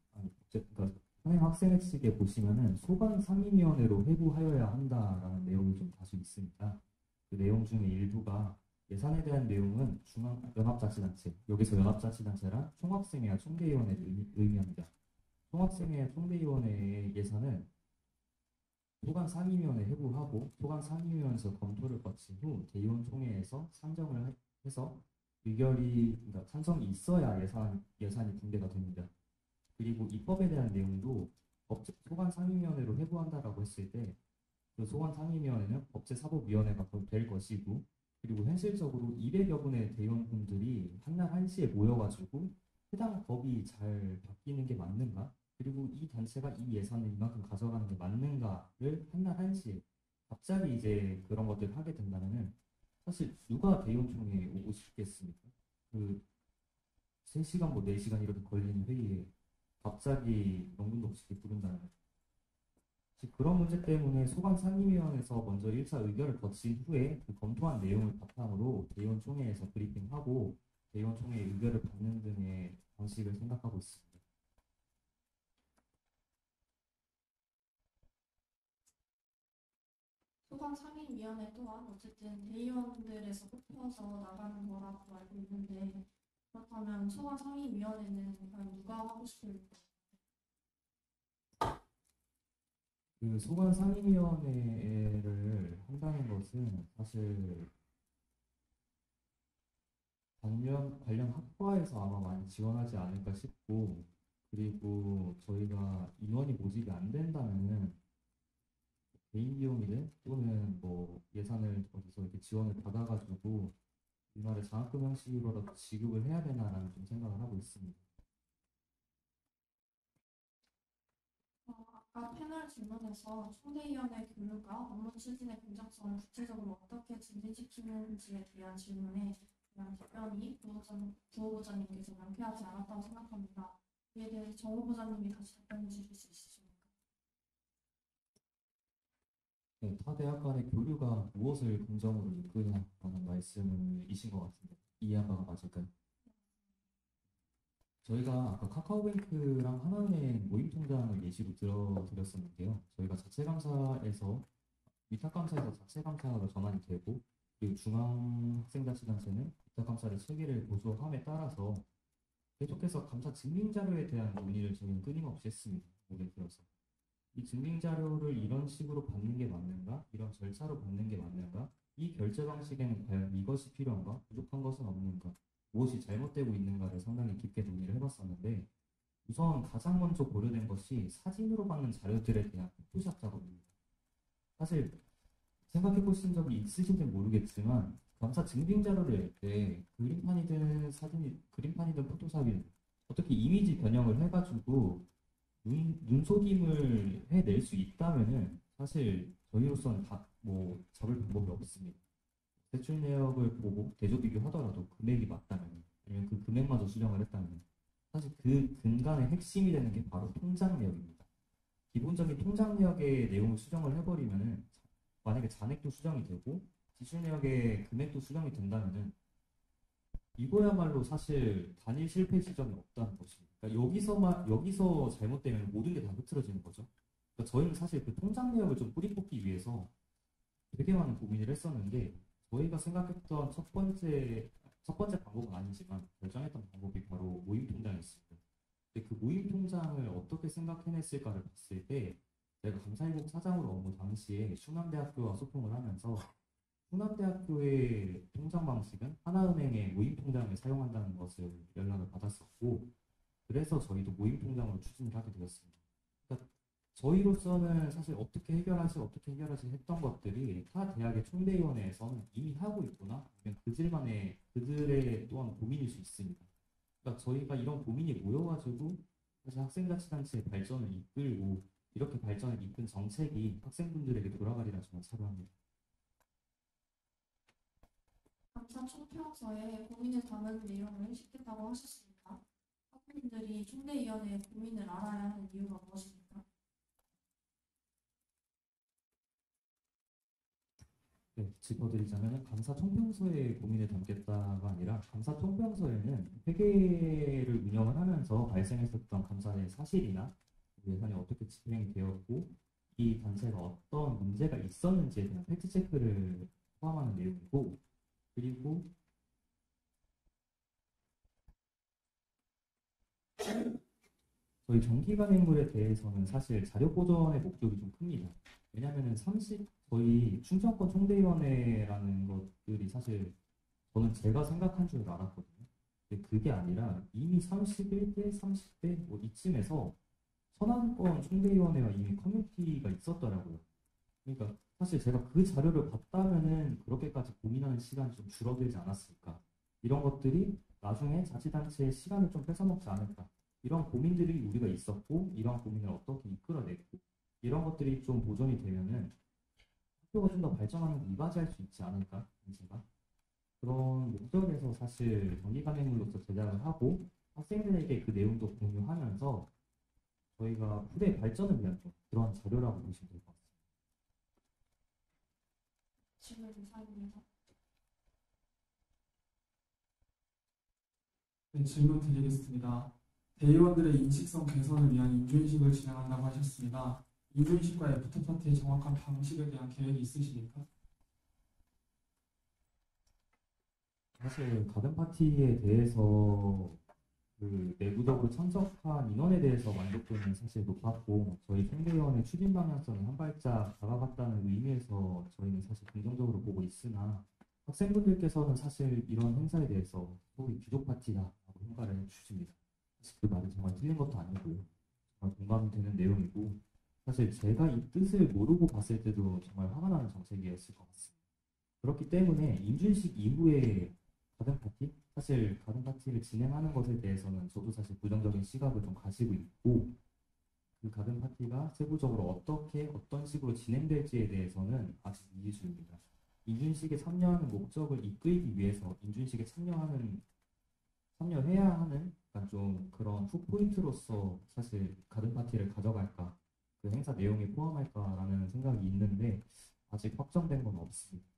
그러니까 현행 학생회 측에 보시면은 소관 상임위원회로 회부하여야 한다라는 내용이 좀 다수 있습니다. 그 내용 중에 일부가 예산에 대한 내용은 중앙 연합자치단체, 여기서 연합자치단체란 총학생회와 총대위원회를 의미합니다. 총학생회와 총대위원회의 예산은 소관 상임위원회 회부하고 소관 상임위원회에서 검토를 거친 후 대의원 총회에서 상정을 해서 의결이, 그러니까 찬성이 있어야 예산이 분배가 됩니다. 그리고 입법에 대한 내용도 소관 상임위원회로 회부한다라고 했을 때 그 소관 상임위원회는 법제사법위원회가 될 것이고, 그리고 현실적으로 200여 분의 대의원분들이 한날 한시에 모여가지고 해당 법이 잘 바뀌는 게 맞는가, 그리고 이 단체가 이 예산을 이만큼 가져가는 게 맞는가를 한날 한시에 갑자기 이제 그런 것들을 하게 된다면은 사실 누가 대의원총회에 오고 싶겠습니까? 그 3시간 뭐 4시간 이렇게 걸리는 회의에 갑자기 명분도 없이 부른다는 거죠. 그런 문제 때문에 소관 상임위원회에서 먼저 1차 의결을 거친 후에 그 검토한 내용을 바탕으로 대의원총회에서 브리핑하고 대의원총회 의결을 받는 등의 방식을 생각하고 있습니다. 소관 상임위원회 또한 어쨌든 대의원들에서 뽑혀서 나가는 거라고 알고 있는데 그렇다면 소관 상임위원회는 과연 누가 하고 싶을까요? 그 소관 상임위원회를 한다는 것은 사실 관련 학과에서 아마 많이 지원하지 않을까 싶고, 그리고 저희가 인원이 모집이 안 된다면은 개인 비용이든 또는 뭐 예산을 어디서 이렇게 지원을 받아가지고 일말의 장학금 형식으로라도 지급을 해야 되나라는 좀 생각을 하고 있습니다. 아까 패널 질문에서 총대위원회 교류가 업무 추진의 공정성을 구체적으로 어떻게 증진시키는지에 대한 질문에 대한 답변이 구 후보자님께서 명쾌하지 않았다고 생각합니다. 이에 대해서 정 후보자님이 다시 답변해 주실 수 있으십니까? 네, 타 대학 간의 교류가 무엇을 긍정으로 이끄냐라는 말씀이신 것 같은데 이해한 바가 맞을까요? 저희가 아까 카카오뱅크랑 하나은행 모임통장을 예시로 들어드렸었는데요. 저희가 자체감사에서 위탁감사에서 자체감사로 전환이 되고, 그리고 중앙학생자치단체는 위탁감사를 체계를 보조함에 따라서 계속해서 감사 증빙자료에 대한 논의를 저희는 끊임없이 했습니다. 올해 들어서. 이 증빙자료를 이런 식으로 받는 게 맞는가? 이런 절차로 받는 게 맞는가? 이 결제 방식에는 과연 이것이 필요한가? 부족한 것은 없는가? 무엇이 잘못되고 있는가를 상당히 깊게 논의를 해봤었는데, 우선 가장 먼저 고려된 것이 사진으로 받는 자료들에 대한 포토샵 작업입니다. 사실 생각해 보신 적이 있으신지 모르겠지만 감사 증빙 자료를 낼 때 그림판이든 포토샵이든 어떻게 이미지 변형을 해가지고 눈속임을 해낼 수 있다면은 사실 저희로서는 뭐 잡을 방법이 없습니다. 대출 내역을 보고 대조 비교하더라도 금액이 맞다면, 아니면 그 금액마저 수정을 했다면, 사실 그 근간의 핵심이 되는 게 바로 통장 내역입니다. 기본적인 통장 내역의 내용을 수정을 해버리면은 만약에 잔액도 수정이 되고 지출 내역의 금액도 수정이 된다면은 이거야말로 사실 단일 실패 지점이 없다는 것입니다. 그러니까 여기서 잘못되면 모든 게 다 흐트러지는 거죠. 그러니까 저희는 사실 그 통장 내역을 좀 뿌리 뽑기 위해서 되게 많은 고민을 했었는데, 저희가 생각했던 첫 번째 방법은 아니지만 결정했던 방법이 바로 모임 통장이었습니다. 근데 그 모임 통장을 어떻게 생각해냈을까를 봤을 때, 제가 감사일국 차장으로 업무 당시에 충남대학교와 소통을 하면서 충남대학교의 통장 방식은 하나은행의 모임 통장을 사용한다는 것을 연락을 받았었고, 그래서 저희도 모임 통장으로 추진을 하게 되었습니다. 그러니까 저희로서는 사실 어떻게 해결하지 했던 것들이 타 대학의 총대위원회에서는 이미 하고 있구나, 그들의 또한 고민일 수 있습니다. 그러니까 저희가 이런 고민이 모여가지고 사실 학생자치단체의 발전을 이끌고 이렇게 발전을 이끈 정책이 학생분들에게 돌아가리라 저는 사료합니다. 감사 총평서에 고민을 담은 내용을 식겠다고 하셨습니다. 학부모들이 총대위원회의 고민을 알아야 하는 이유가 무엇입니까? 네, 짚어드리자면 감사 총평서에 고민을 담겠다가 아니라 감사 총평서에는 회계를 운영을 하면서 발생했었던 감사의 사실이나 예산이 어떻게 집행이 되었고 이 단체가 어떤 문제가 있었는지에 대한 팩트 체크를 포함하는 내용이고 그리고 저희 정기간행물에 대해서는 사실 자료 보전의 목적이 좀 큽니다. 왜냐하면 저희 충청권 총대위원회라는 것들이 사실 저는 제가 생각한 줄 알았거든요. 근데 그게 아니라 이미 31대, 30대 뭐 이쯤에서 천안권 총대위원회와 이미 커뮤니티가 있었더라고요. 그러니까 사실 제가 그 자료를 봤다면은 그렇게까지 고민하는 시간이 좀 줄어들지 않았을까. 이런 것들이 나중에 자치단체의 시간을 좀 뺏어먹지 않을까. 이런 고민들이 우리가 있었고 이런 고민을 어떻게 이끌어냈고 이런 것들이 좀 보존이 되면은 학교가 좀 더 발전하는 데 이바지할 수 있지 않을까 제가 그런 목적에서 사실 정기간행물로서 제작을 하고 학생들에게 그 내용도 공유하면서 저희가 후대 발전을 위한 좀 그런 자료라고 보시면 될 것 같습니다. 질문 이상입니다. 네, 질문 드리겠습니다. 대의원들의 인식성 개선을 위한 인준식을 진행한다고 하셨습니다. 인준식과 애프터파티의 정확한 방식에 대한 계획이 있으십니까? 사실 가든 파티에 대해서 그 내부적으로 참석한 인원에 대해서 만족도는 사실 높았고 저희 총대위원회 추진 방향성이 한 발짝 다가갔다는 의미에서 저희는 사실 긍정적으로 보고 있으나 학생분들께서는 사실 이런 행사에 대해서 소위 귀족 파티다라고 평가를 해주십니다. 사실 그 말이 정말 틀린 것도 아니고요. 정말 공감이 되는 내용이고 사실 제가 이 뜻을 모르고 봤을 때도 정말 화가 나는 정책이었을 것 같습니다. 그렇기 때문에 인준식 이후에 가든 파티? 사실 가든 파티를 진행하는 것에 대해서는 저도 사실 부정적인 시각을 좀 가지고 있고 그 가든 파티가 세부적으로 어떻게 어떤 식으로 진행될지에 대해서는 아직 미지수입니다. 인준식에 참여하는 목적을 이끌기 위해서 인준식에 참여해야 하는 약간 좀 그런 훅포인트로서 사실 가든 파티를 가져갈까 그 행사 내용에 포함할까라는 생각이 있는데 아직 확정된 건 없습니다.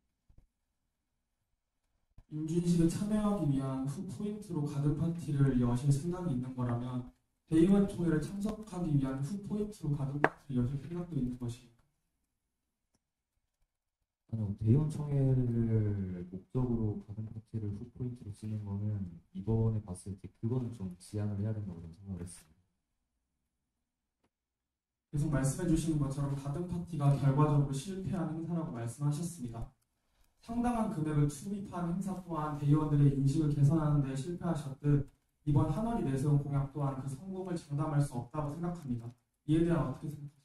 인준식에 참여하기 위한 후 포인트로 가든 파티를 여실 생각이 있는 거라면 대의원 총회를 참석하기 위한 후 포인트로 가든 파티를 여실 생각도 있는 것입니까? 아니요, 대의원 총회를 목적으로 가든 파티를 후 포인트로 쓰는 거는 이번에 봤을 때 그거는 좀 지양을 해야 된다고 저는 생각을 했습니다. 계속 말씀해 주시는 것처럼 가든 파티가 결과적으로 실패한 행사라고 말씀하셨습니다. 상당한 금액을 투입한 행사 또한 대의원들의 인식을 개선하는 데 실패하셨듯 이번 한월이 내세운 공약 또한 그 성공을 장담할 수 없다고 생각합니다. 이에 대한 어떻게 생각하십니까?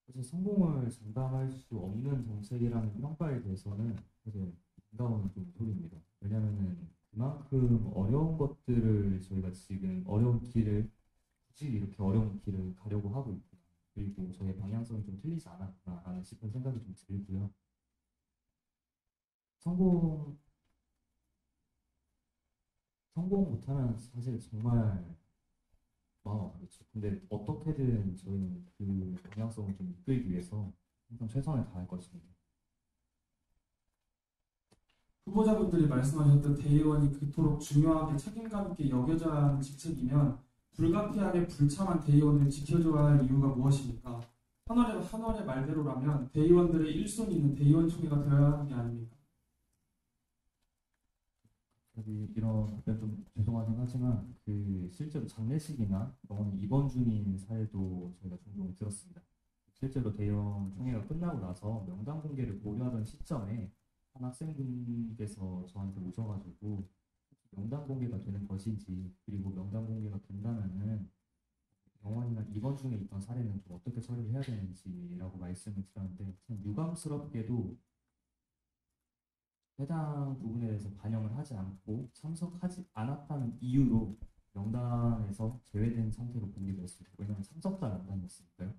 사실 성공을 장담할 수 없는 정책이라는 평가에 대해서는 사실 반가운 좀 소리입니다. 왜냐하면은 그만큼 어려운 것들을 저희가 지금 어려운 길을 굳이 이렇게 어려운 길을 가려고 하고 있구나. 그리고 저의 방향성이 좀 틀리지 않았구나라는 싶은 생각이 좀 들고요. 성공 못하면 사실 정말 마음 아프겠죠. 근데 어떻게든 저희는 그 방향성을 좀 이끌기 위해서 항상 최선을 다할 것입니다. 후보자분들이 말씀하셨던 대의원이 그토록 중요하게 책임감 있게 여겨져야 하는 직책이면 불가피하게 불참한 대의원을 지켜줘야 할 이유가 무엇입니까? 한월의 말대로라면 대의원들의 1순위는 대의원 총회가 되어야 하는 게 아닙니까? 이런 답변 좀 죄송하긴 하지만 그 실제로 장례식이나 병원에 입원 중인 사례도 저희가 종종 들었습니다. 실제로 대의원 총회가 끝나고 나서 명단 공개를 고려하던 시점에 한 학생분께서 저한테 오셔가지고 명단 공개가 되는 것인지 그리고 명단 공개가 된다면은 병원이나 입원 중에 있던 사례는 좀 어떻게 처리를 해야 되는지라고 말씀을 드렸는데 참 유감스럽게도 해당 부분에 대해서 반영을 하지 않고 참석하지 않았다는 이유로 명단에서 제외된 상태로 공개되었습니다. 왜냐하면 참석자 명단이었으니까요.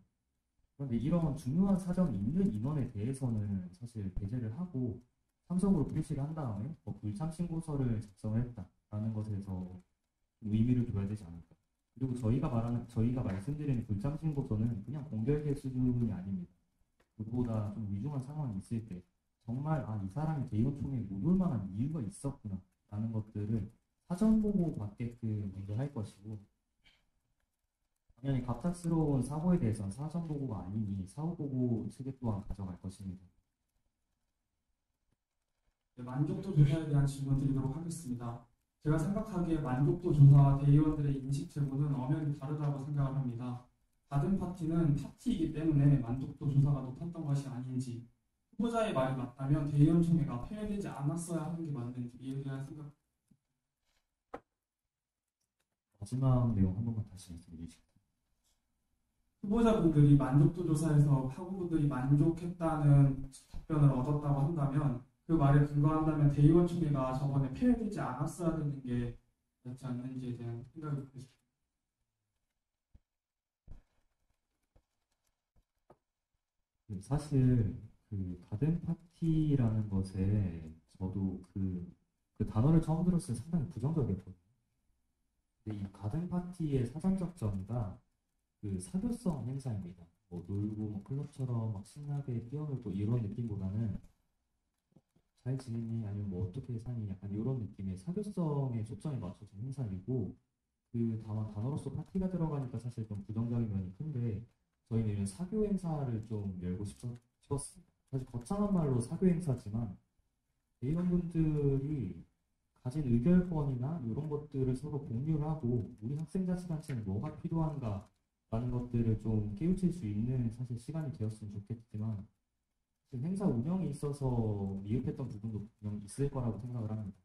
그런데 이런 중요한 사정이 있는 인원에 대해서는 사실 배제를 하고 참석으로 표시를 한 다음에 불참 신고서를 작성을 했다라는 것에서 좀 의미를 둬야 되지 않을까. 그리고 저희가 말씀드리는 불참 신고서는 그냥 공결계 수준이 아닙니다. 그보다 좀 위중한 상황이 있을 때 정말 이 사람이 대의원 총회에 못 올 만한 이유가 있었구나 라는 것들을 사전 보고 받게끔 먼저 할 것이고, 당연히 갑작스러운 사고에 대해서는 사전 보고가 아니니 사후 보고 체계 또한 가져갈 것입니다. 네, 만족도 조사에 대한 질문 드리도록 하겠습니다. 제가 생각하기에 만족도 조사와 대의원들의 인식 제고는 엄연히 다르다고 생각을 합니다. 가든 파티는 파티이기 때문에 만족도 조사가 높았던 것이 아닌지, 후보자의 말이 맞다면 대의원 총회가 폐회되지 않았어야 하는 게 맞는지, 이에 대한 생각. 마지막 내용 한 번만 다시 말씀해 주시죠. 후보자분들이 만족도 조사에서 학우분들이 만족했다는 답변을 얻었다고 한다면, 그 말에 근거한다면 대의원 총회가 저번에 폐회되지 않았어야 되는 게 맞지 않는지에 대한 생각을 보겠습니다. 사실 그 가든 파티라는 것에 저도 그 단어를 처음 들었을 때 상당히 부정적이었거든요. 근데 이 가든 파티의 사전적 정의가 그 사교성 행사입니다. 놀고 클럽처럼 막 신나게 뛰어놀고 이런 느낌보다는 잘 지내니 아니면 어떻게 사니 약간 이런 느낌의 사교성에 초점이 맞춰진 행사이고, 다만 단어로서 파티가 들어가니까 사실 좀 부정적인 면이 큰데 저희는 이런 사교 행사를 좀 열고 싶었습니다. 사실 거창한 말로 사교 행사지만 대의원분들이 가진 의결권이나 이런 것들을 서로 공유를 하고 우리 학생자치단체는 뭐가 필요한가 라는 것들을 좀 깨우칠 수 있는 사실 시간이 되었으면 좋겠지만, 지금 행사 운영에 있어서 미흡했던 부분도 분명 있을 거라고 생각을 합니다.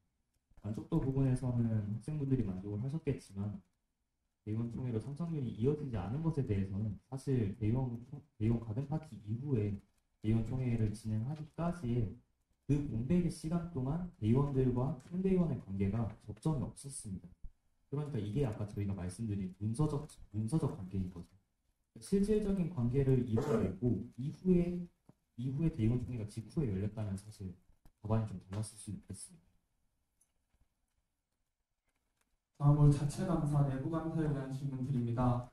만족도 부분에서는 학생분들이 만족을 하셨겠지만 대의원 총회로 참석률이 이어지지 않은 것에 대해서는 사실 대의원 가든 파티 이후에 대의원 총회를 진행하기까지의 그 공백의 시간 동안 대의원들과 총대의원의 관계가 접점이 없었습니다. 그러니까 이게 아까 저희가 말씀드린 문서적 관계인 거죠. 실질적인 관계를 이뤄내고 이후에 대의원 총회가 직후에 열렸다면 사실 법안이 좀 달랐을 수 있겠습니다. 다음으로 자체 감사, 내부 감사에 대한 질문 드립니다.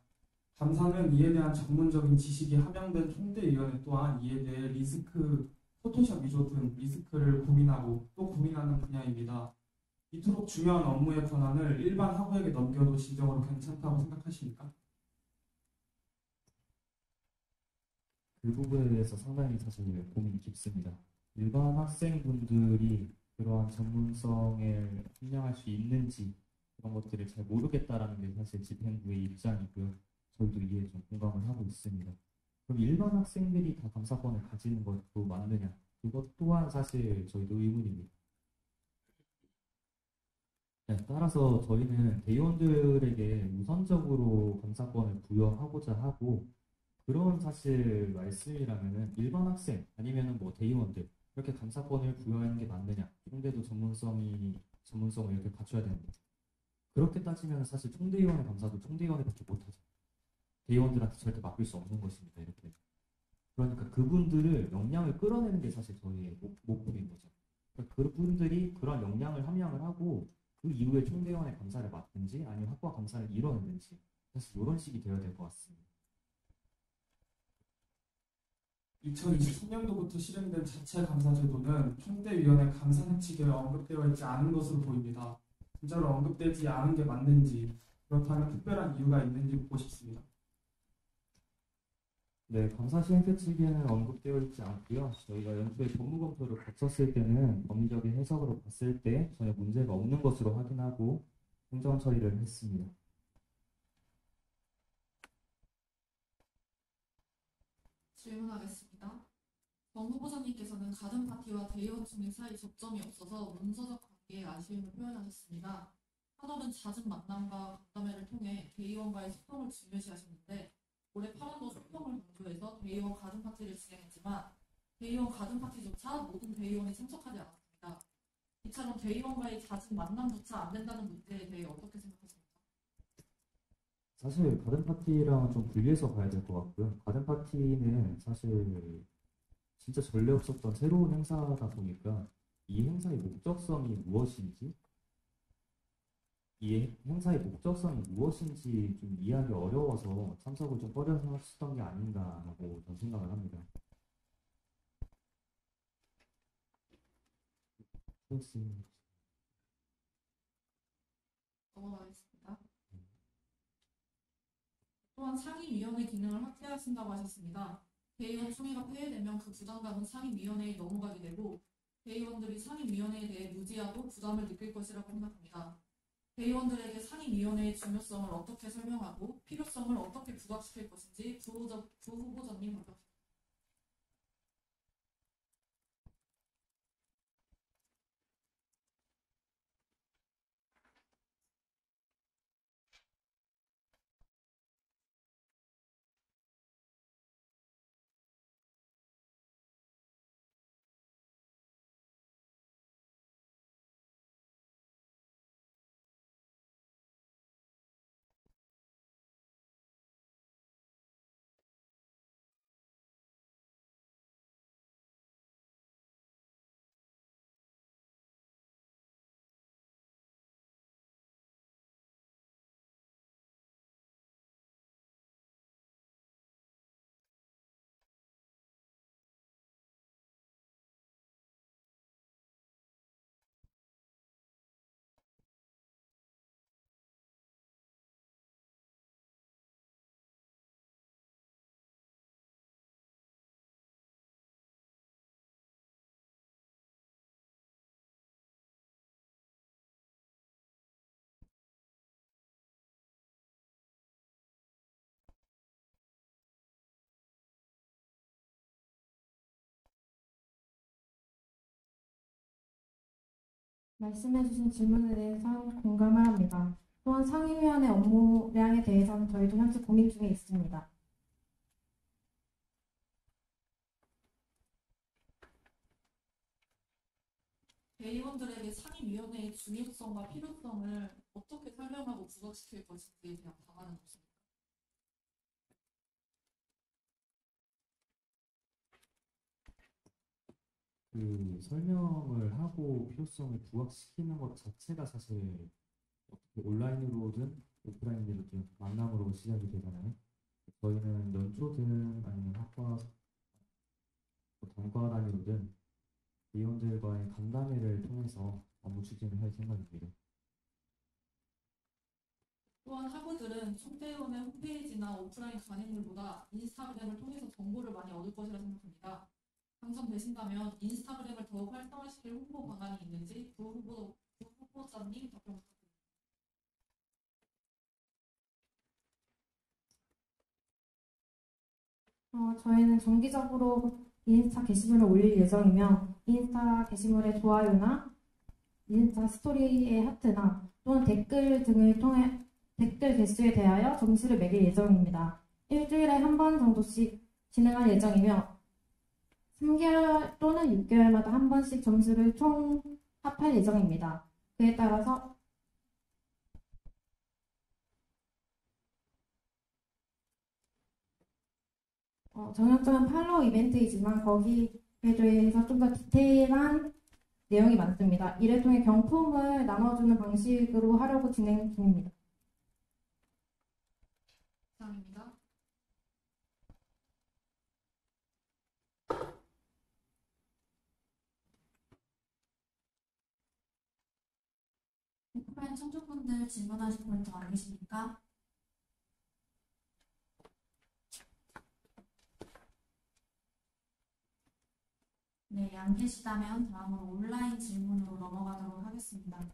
감사는 이에 대한 전문적인 지식이 함양된 총대위원회 또한 이에 대해 리스크, 포토샵 위조 등 리스크를 고민하고 또 고민하는 분야입니다. 이토록 중요한 업무의 권한을 일반 학우에게 넘겨도 진정으로 괜찮다고 생각하십니까? 그 부분에 대해서 상당히 사실 고민이 깊습니다. 일반 학생분들이 그러한 전문성에 함양할 수 있는지 그런 것들을 잘 모르겠다라는 게 사실 집행부의 입장이고요. 저희도 이에 좀 공감을 하고 있습니다. 그럼 일반 학생들이 다 감사권을 가지는 것도 맞느냐? 그것 또한 사실 저희도 의문입니다. 네, 따라서 저희는 대의원들에게 우선적으로 감사권을 부여하고자 하고, 그런 사실 말씀이라면은 일반 학생 아니면은 대의원들 이렇게 감사권을 부여하는 게 맞느냐? 총대도 전문성을 이렇게 갖춰야 됩니다. 그렇게 따지면 사실 총대의원의 감사도 총대의원에밖에 못하죠. 대의원들한테 절대 맡길 수 없는 것입니다. 이렇게. 그러니까 그분들을 역량을 끌어내는 게 사실 저희의 목표인 거죠. 그러니까 그분들이 그런 역량을 함양을 하고 그 이후에 총대의원의 감사를 맡든지 아니면 학과 감사를 이뤄내든지 사실 이런 식이 되어야 될 것 같습니다. 2023년도부터 실행된 자체 감사 제도는 총대위원회 감사 상칙에 언급되어 있지 않은 것으로 보입니다. 진짜로 언급되지 않은 게 맞는지, 그렇다면 특별한 이유가 있는지 묻고 싶습니다. 네, 감사 시행 규칙에는 언급되어 있지 않고요. 저희가 연초에 법무 검토를 거쳤을 때는 법리적인 해석으로 봤을 때 전혀 문제가 없는 것으로 확인하고 행정 처리를 했습니다. 질문하겠습니다. 정 후보자님께서는 가든 파티와 대의원 총회 사이 접점이 없어서 문서적 관계에 아쉬움을 표현하셨습니다. 한동훈은 잦은 만남과 간담회를 통해 대의원과의 소통을 중요시하셨는데 올해 8월도 소통을 강조해서 대의원 가든 파티를 진행했지만 대의원 가든 파티조차 모든 대의원이 참석하지 않았습니다. 이처럼 대의원과의 잦은 만남조차 안 된다는 문제에 대해 어떻게 생각하십니까? 사실 가든 파티랑은 좀 분리해서 봐야 될 것 같고요. 가든 파티는 사실 진짜 전례 없었던 새로운 행사다 보니까 이 행사의 목적성이 무엇인지, 이 행사의 목적성이 무엇인지 좀 이해하기 어려워서 참석을 좀 꺼려하시던 게 아닌가라고 저는 생각을 합니다. 혹시 넘어가겠습니다. 또한 상임위원회 기능을 확대하신다고 하셨습니다. 대의원 총회가 폐회되면 그 부담감은 상임위원회에 넘어가게 되고 대의원들이 상임위원회에 대해 무지하고 부담을 느낄 것이라고 생각합니다. 대의원들에게 상임위원회의 중요성을 어떻게 설명하고 필요성을 어떻게 부각시킬 것인지 부후보자님 답변. 말씀해주신 질문에 대해서 공감을 합니다. 또한 상임위원회 업무량에 대해서는 저희도 현재 고민 중에 있습니다. 대의원들에게 상임위원회의 중요성과 필요성을 어떻게 설명하고 부각시킬 것인지에 대한 방안은 없습니다. 그 설명을 하고 필요성을 부각시키는 것 자체가 사실 어떻게 온라인으로든 오프라인으로든 만남으로 시작이 되잖아요. 저희는 연초든 아니면 학과, 단과 단위로든 위원들과의 간담회를 통해서 업무 추진을 할 생각입니다. 또한 학우들은 총대원의 홈페이지나 오프라인 강의물보다 인스타그램을 통해서 정보를 많이 얻을 것이라 생각합니다. 당선되신다면 인스타그램을 더욱 활성화시킬 홍보 방안이 있는지 부후보자님 답변 부탁드립니다. 저희는 정기적으로 인스타 게시물을 올릴 예정이며 인스타 게시물의 좋아요나 인스타 스토리의 하트나 또는 댓글 등을 통해 댓글 개수에 대하여 점수를 매길 예정입니다. 일주일에 한 번 정도씩 진행할 예정이며 3개월 또는 6개월마다 한 번씩 점수를 총 합할 예정입니다. 그에 따라서 정형적인 팔로우 이벤트이지만 거기에 대해서 좀 더 디테일한 내용이 많습니다. 이를 통해 경품을 나눠주는 방식으로 하려고 진행 중입니다. 이상입니다. 오프라인 청중분들 질문하실 포인트 안 계십니까? 네, 안 계시다면 다음으로 온라인 질문으로 넘어가도록 하겠습니다.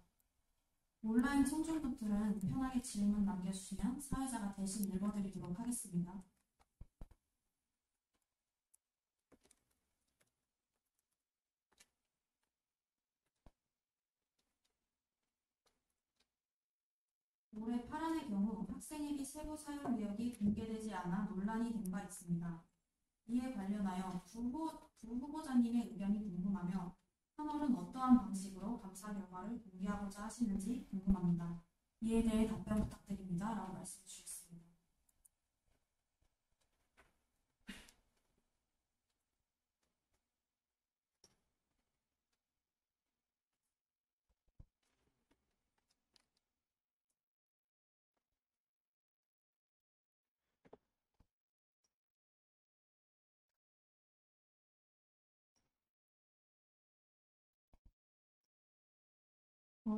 온라인 청중분들은 편하게 질문 남겨주시면 사회자가 대신 읽어드리도록 하겠습니다. 올해 8월의 경우 학생회비 세부 사용 내역이 공개되지 않아 논란이 된 바 있습니다. 이에 관련하여 부후보자님의 의견이 궁금하며 한올은 어떠한 방식으로 감사 결과를 공개하고자 하시는지 궁금합니다. 이에 대해 답변 부탁드립니다. 라고 말씀해 주셨습니다.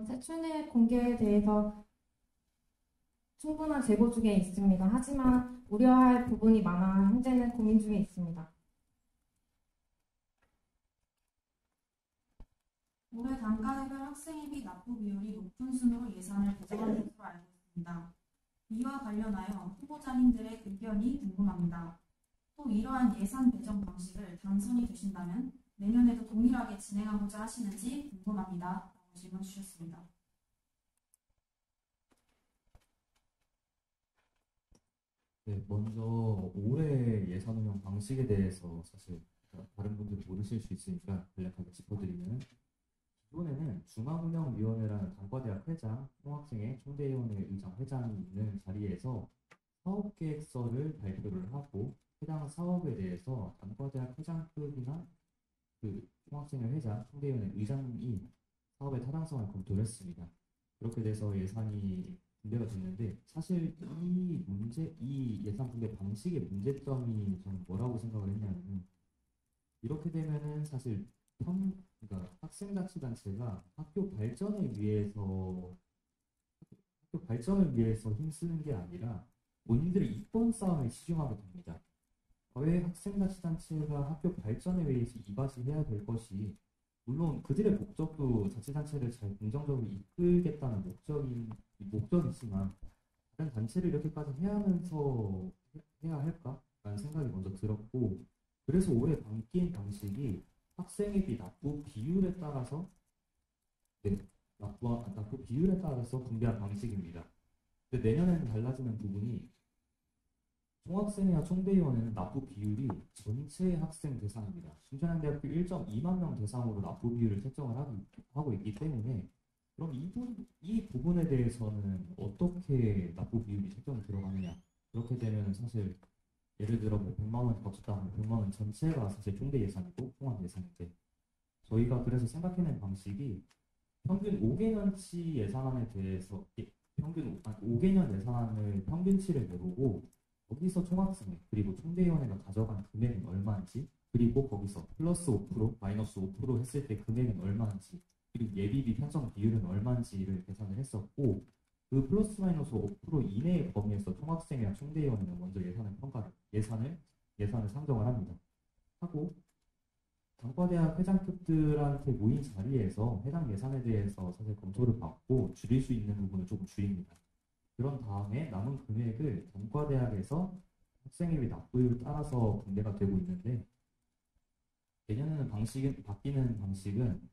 세춘의 공개에 대해서 충분한 재고 중에 있습니다. 하지만 우려할 부분이 많아 현재는 고민 중에 있습니다. 올해 단과대별 학생회비 납부 비율이 높은 순으로 예산을 배정한 것으로 알고 있습니다. 이와 관련하여 후보자님들의 의견이 궁금합니다. 또 이러한 예산 배정 방식을 당선이 되신다면 내년에도 동일하게 진행하고자 하시는지 궁금합니다. 라고 질문 주셨습니다. 네, 먼저 올해 예산 운영 방식에 대해서 사실 다른 분들이 모르실 수 있으니까 간략하게 짚어드리면 기존에는 중앙운영위원회라는 단과대학 회장, 총학생회, 총대위원회 의장, 회장이 있는 자리에서 사업계획서를 발표를 하고 해당 사업에 대해서 단과대학 회장급이나 그 총학생회 회장, 총대위원회 의장이 사업의 타당성을 검토를 했습니다. 그렇게 돼서 예산이 분배가 됐는데 사실 이 예산 분배 방식의 문제점이 저는 뭐라고 생각을 했냐면 이렇게 되면은 사실 그러니까 학생자치단체가 학교 발전을 위해서 힘쓰는 게 아니라 본인들의 이권 싸움에 치중하게 됩니다. 왜 학생자치단체가 학교 발전에 위해서 이바지 해야 될 것이 물론 그들의 목적도 자치단체를 잘 긍정적으로 이끌겠다는 목적이지만 다른 단체를 이렇게까지 해야 할까라는 생각이 먼저 들었고 그래서 올해 바뀐 방식이 학생회비 납부 비율에 따라서 납부 비율에 따라서 분배한 방식입니다. 근데 내년에는 달라지는 부분이 총학생회와 총대위원회는 납부 비율이 전체 학생 대상입니다. 순천향대학교 1.2만 명 대상으로 납부 비율을 책정을 하고 있기 때문에 그럼 이 부분에 대해서는 어떻게 납부 비율이 책정이 들어가느냐? 그렇게 되면 사실 예를 들어 뭐 100만 원이 거쳤다 하면 100만 원 전체가 사실 총대 예산이고 통합 예산인데 저희가 그래서 생각해낸 방식이 평균 5개년치 예산안에 대해서 평균 5개년 예산안을 평균치를 내보고 거기서 총학생회 그리고 총대위원회가 가져간 금액은 얼마인지 그리고 거기서 플러스 5% 마이너스 5% 했을 때 금액은 얼마인지 그리고 예비비 편성 비율은 얼마인지를 계산을 했었고 그 플러스 마이너스 5% 이내의 범위에서 총학생회와 총대위원회는 먼저 예산을 상정을 합니다. 하고 단과대학 회장급들한테 모인 자리에서 해당 예산에 대해서 사실 검토를 받고 줄일 수 있는 부분을 조금 줄입니다. 그런 다음에 남은 금액을 단과대학에서 학생회비 납부율 따라서 분배가 되고 있는데 내년에는 바뀌는 방식은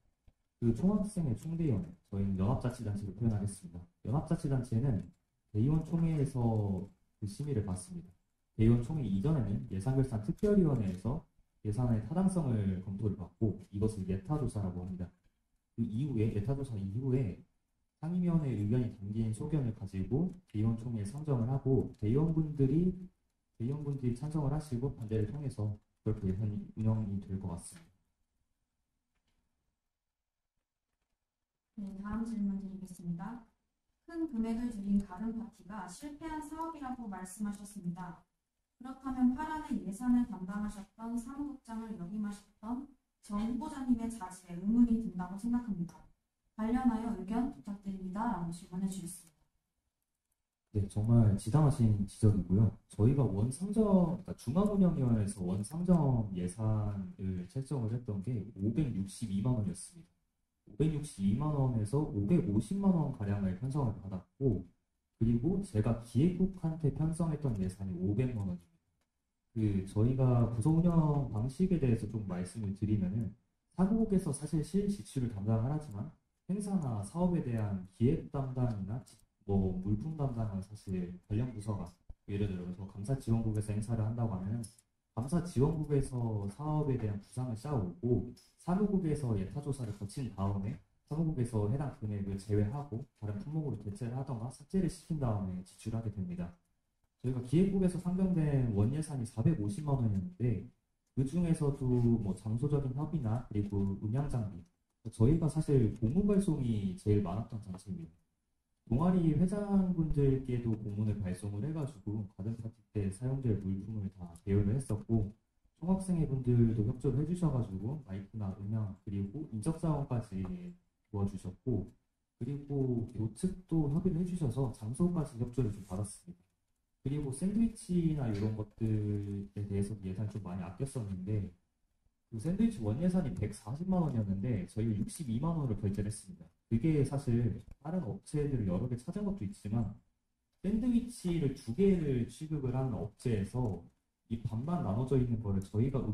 그 총학생회 총대위원회 저희는 연합자치단체로 표현하겠습니다. 연합자치단체는 대의원 총회에서 그 심의를 받습니다. 대의원 총회 이전에는 예산결산 특별위원회에서 예산의 타당성을 검토를 받고 이것을 예타조사라고 합니다. 그 이후에 예타조사 이후에 상임위원회 의견이 담긴 소견을 가지고 대의원 총회에 상정을 하고 대의원분들이 찬성을 하시고 반대를 통해서 그렇게 예산이 운영이 될 것 같습니다. 네, 다음 질문 드리겠습니다. 큰 금액을 들인 가든 파티가 실패한 사업이라고 말씀하셨습니다. 그렇다면 파란의 예산을 담당하셨던 사무국장을 역임하셨던 전 후보자님의 자질에 의문이 든다고 생각합니다. 관련하여 의견 부탁드립니다. 라고 질문해 주셨습니다. 네, 정말 지당하신 지적이고요. 저희가 그러니까 중앙운영위원회에서 원상정 예산을 책정을 했던 게 562만 원이었습니다. 562만 원에서 550만 원 가량을 편성을 받았고 그리고 제가 기획국한테 편성했던 예산이 500만 원입니다. 저희가 부서 운영 방식에 대해서 좀 말씀을 드리면은 사무국에서 사실 실지출을 담당을 하지만 행사나 사업에 대한 기획 담당이나 뭐 물품 담당은 사실 관련 부서가 예를 들어서 감사지원국에서 행사를 한다고 하면 감사 지원국에서 사업에 대한 구상을 쌓아오고 사무국에서 예타 조사를 거친 다음에 사무국에서 해당 금액을 제외하고 다른 품목으로 대체를 하거나 삭제를 시킨 다음에 지출하게 됩니다. 저희가 기획국에서 상정된 원예산이 450만 원이었는데 그 중에서도 뭐 장소적인 협의나 그리고 음향 장비, 저희가 사실 공문 발송이 제일 많았던 단체입니다. 동아리 회장분들께도 공문을 발송을 해가지고 가든 파티 때 사용될 물품을 다 대여를 했었고 총학생회 분들도 협조를 해주셔가지고 마이크나 음향 그리고 인적 사원까지 도와주셨고 그리고 교측도 협의를 해주셔서 장소까지 협조를 좀 받았습니다. 그리고 샌드위치나 이런 것들에 대해서 예산을 좀 많이 아꼈었는데 그 샌드위치 원 예산이 140만 원이었는데 저희가 62만 원을 결제를 했습니다. 그게 사실 다른 업체들을 여러 개 찾은 것도 있지만 샌드위치를 2개를 취급을 하는 업체에서 이 반반 나눠져 있는 거를 저희가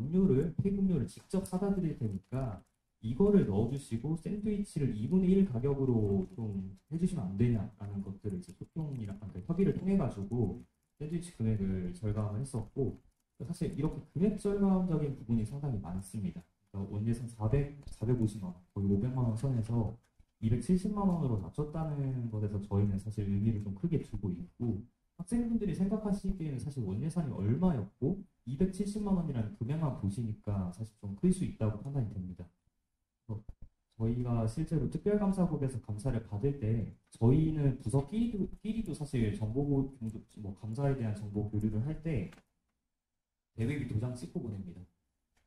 폐음료를 직접 사다 드릴 테니까 이거를 넣어주시고 샌드위치를 2분의 1 가격으로 좀 해주시면 안 되냐라는 것들을 이제 소통이랑 협의를 통해 가지고 샌드위치 금액을 절감을 했었고 사실 이렇게 금액 절감적인 부분이 상당히 많습니다. 그러니까 원예산 450만 원, 거의 500만 원 선에서 270만 원으로 낮췄다는 것에서 저희는 사실 의미를 좀 크게 두고 있고 학생분들이 생각하시기에는 사실 원예산이 얼마였고 270만 원이라는 금액만 보시니까 사실 좀 클 수 있다고 판단이 됩니다. 저희가 실제로 특별감사국에서 감사를 받을 때 저희는 부서끼리도 사실 감사에 대한 정보 교류를 할 때 대회비 도장 찍고 보냅니다.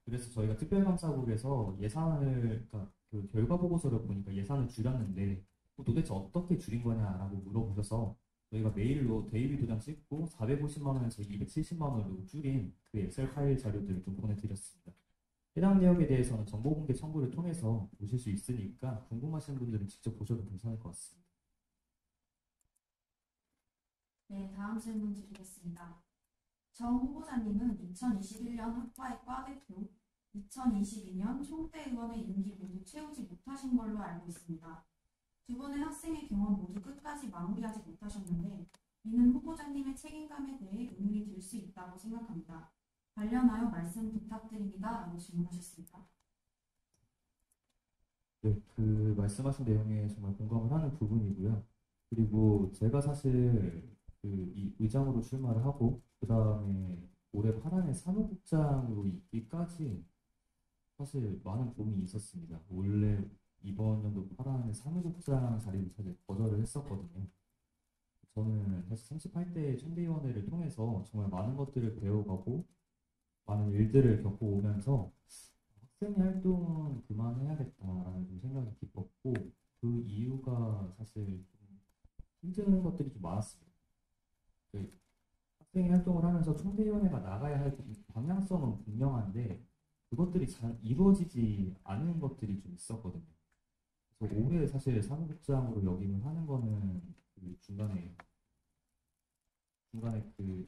그래서 저희가 특별감사국에서 그러니까 그 결과 보고서를 보니까 예산을 줄였는데 도대체 어떻게 줄인 거냐라고 물어보셔서 저희가 메일로 대회비 도장 찍고 450만 원에서 270만 원으로 줄인 그 엑셀 파일 자료들을 좀 보내드렸습니다. 해당 내역에 대해서는 정보공개 청구를 통해서 보실 수 있으니까 궁금하신 분들은 직접 보셔도 괜찮을 것 같습니다. 네, 다음 질문 드리겠습니다. 정 후보자님은 2021년 학과의 과대표, 2022년 총대의원의 임기 모두 채우지 못하신 걸로 알고 있습니다. 두 분의 학생의 경험 모두 끝까지 마무리하지 못하셨는데 이는 후보자님의 책임감에 대해 의문이 들 수 있다고 생각합니다. 관련하여 말씀 부탁드립니다. 라고 질문하셨습니다. 네, 그 말씀하신 내용에 정말 공감을 하는 부분이고요. 그리고 제가 사실 이 의장으로 출마를 하고 그 다음에 올해 8월에 사무국장으로 있기까지 사실 많은 고민이 있었습니다. 원래 이번 연도 8월에 사무국장 자리를 사실 거절을 했었거든요. 저는 사실 38대 총대위원회를 통해서 정말 많은 것들을 배워가고 많은 일들을 겪어오면서 학생 활동은 그만해야겠다라는 좀 생각이 깊었고 그 이유가 사실 좀 힘든 것들이 좀 많았습니다. 학생 활동을 하면서 총대위원회가 나가야 할 방향성은 분명한데 그것들이 잘 이루어지지 않은 것들이 좀 있었거든요. 그래서 올해 사실 사무국장으로 역임을 하는 거는 그 중간에 그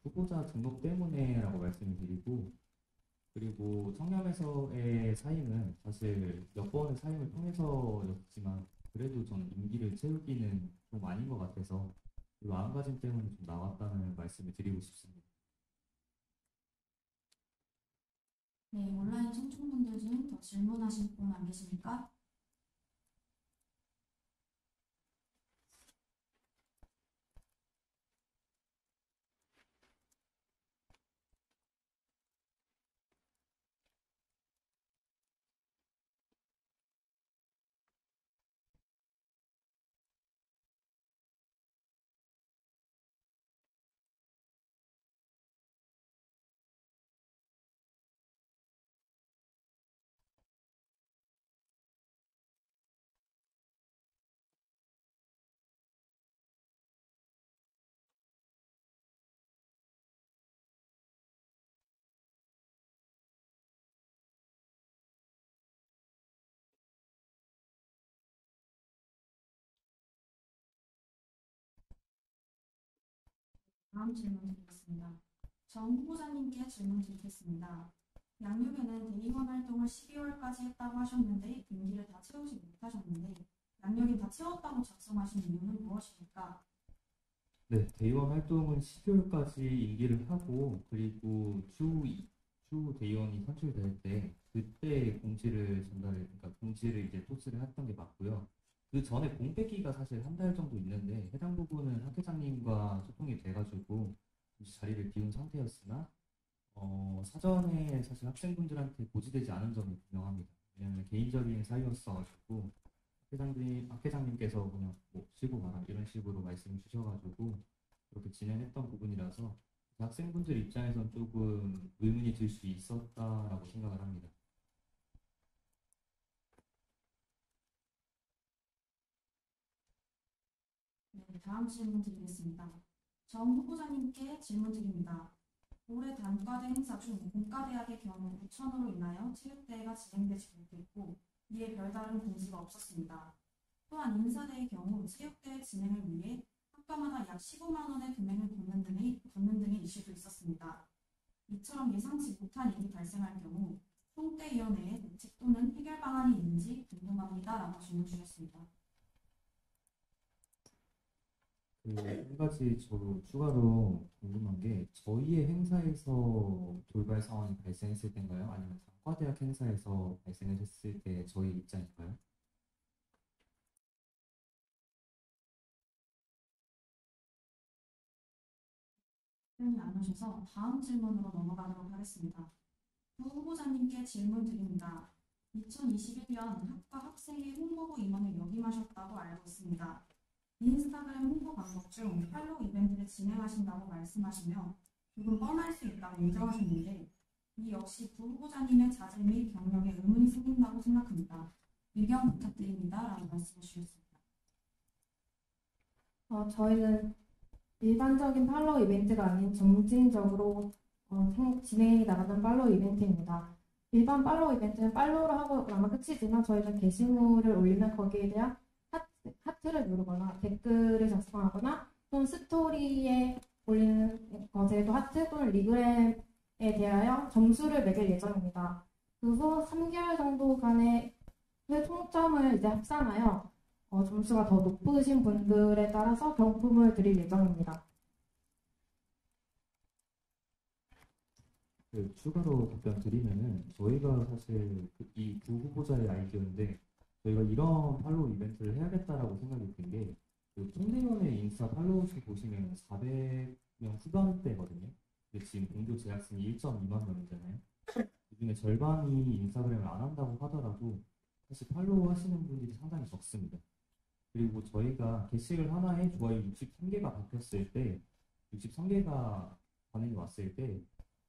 후보자 등록 때문에라고 말씀을 드리고 그리고 청렴에서의 사임은 사실 몇 번의 사임을 통해서였지만 그래도 저는 임기를 채우기는 좀 아닌 것 같아서 그 마음가짐 때문에 좀 나왔다는 말씀을 드리고 싶습니다. 네, 온라인 청중분들 중 더 질문하실 분 안 계십니까? 다음 질문 드리겠습니다. 정 후보자님께 질문 드리겠습니다. 양육에는 대의원 활동을 12월까지 했다고 하셨는데 임기를 다 채우지 못하셨는데 양육인 다 채웠다고 작성하신 이유는 무엇입니까? 네, 대의원 활동은 12월까지 임기를 하고 그리고 주 대의원이 선출될 때 그때 그러니까 공지를 이제 토스를 했던 게 맞고요. 그 전에 공백기가 사실 한 달 정도 있는데 해당 부분은 학회장님과 소통이 돼가지고 잠시 자리를 비운 상태였으나 사전에 사실 학생분들한테 고지되지 않은 점이 분명합니다. 왜냐하면 개인적인 사유였어가지고 학회장님께서 그냥 뭐 쉬고 가라 이런 식으로 말씀을 주셔가지고 그렇게 진행했던 부분이라서 학생분들 입장에선 조금 의문이 들 수 있었다라고 생각을 합니다. 네, 다음 질문 드리겠습니다. 정 후보자님께 질문 드립니다. 올해 단과대 행사 중 공과대학의 경우 우천으로 인하여 체육대회가 진행되지 못했고 이에 별다른 공지가 없었습니다. 또한 인사대의 경우 체육대회 진행을 위해 학과마다 약 15만 원의 금액을 붓는 등의 이슈도 있었습니다. 이처럼 예상치 못한 일이 발생할 경우 총대위원회에 대책 또는 해결 방안이 있는지 궁금합니다라고 질문 주셨습니다. 한 가지 저도 추가로 궁금한 게 저희의 행사에서 돌발 상황이 발생했을 때인가요? 아니면 단과대학 행사에서 발생했을 때 저희 입장인가요? 답변이 안 오셔서 다음 질문으로 넘어가도록 하겠습니다. 부 후보자님께 질문 드립니다. 2021년 학과 학생회 홍보부 임원을 역임하셨다고 알고 있습니다. 인스타그램 홍보 방법 중 팔로우 이벤트를 진행하신다고 말씀하시며 조금 뻔할 수 있다고 인정하셨는데 이 역시 부 후보자님의 자질 및 경력에 의문이 생긴다고 생각합니다. 의견 부탁드립니다. 라고 말씀해 주셨습니다. 저희는 일반적인 팔로우 이벤트가 아닌 점진적으로 진행이 나가는 팔로우 이벤트입니다. 일반 팔로우 이벤트는 팔로우를 하고 아마 끝이지만 저희는 게시물을 올리면 거기에 대한 하트를 누르거나 댓글을 작성하거나 또는 스토리에 올리는 것에도 하트 또는 리그램에 대하여 점수를 매길 예정입니다. 그 후 3개월 정도간의 총점을 이제 합산하여 점수가 더 높으신 분들에 따라서 경품을 드릴 예정입니다. 추가로 답변 드리면은 저희가 사실 이 두 후보자의 아이디어인데 저희가 이런 팔로우 이벤트를 해야겠다라고 생각이 든 게 총대위원회 인스타 팔로우 수 보시면 400명 후반대거든요. 근데 지금 공교 재학생이 1.2만 명이잖아요. 그중에 절반이 인스타그램을 안 한다고 하더라도 사실 팔로우 하시는 분들이 상당히 적습니다. 그리고 저희가 게시글 하나에 좋아요 63개가 바뀌었을 때 63개가 반응이 왔을 때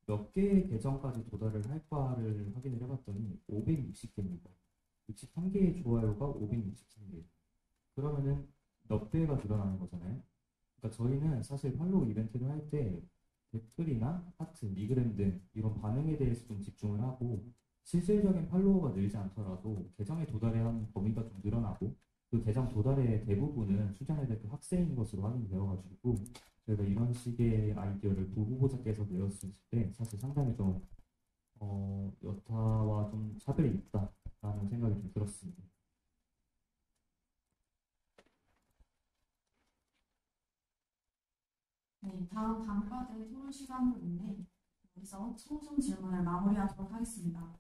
몇 개의 계정까지 도달을 할까를 확인을 해봤더니 560개입니다. 63개의 좋아요가 563개. 그러면은 몇 배가 늘어나는 거잖아요. 그러니까 저희는 사실 팔로우 이벤트를 할 때 댓글이나 하트, 리그램 등 이런 반응에 대해서 좀 집중을 하고 실질적인 팔로워가 늘지 않더라도 계정에 도달해야 하는 범위가 좀 늘어나고 그 계정 도달의 대부분은 출전해야 될 학생인 것으로 확인되어가지고 저희가 이런 식의 아이디어를 부 후보자께서 내었을 때 사실 상당히 좀 여타와 좀 차별이 있다라는 생각이 좀 들었습니다. 네, 다음 단과대 토론 시간으로 인해 여기서 청중 질문을 마무리하도록 하겠습니다.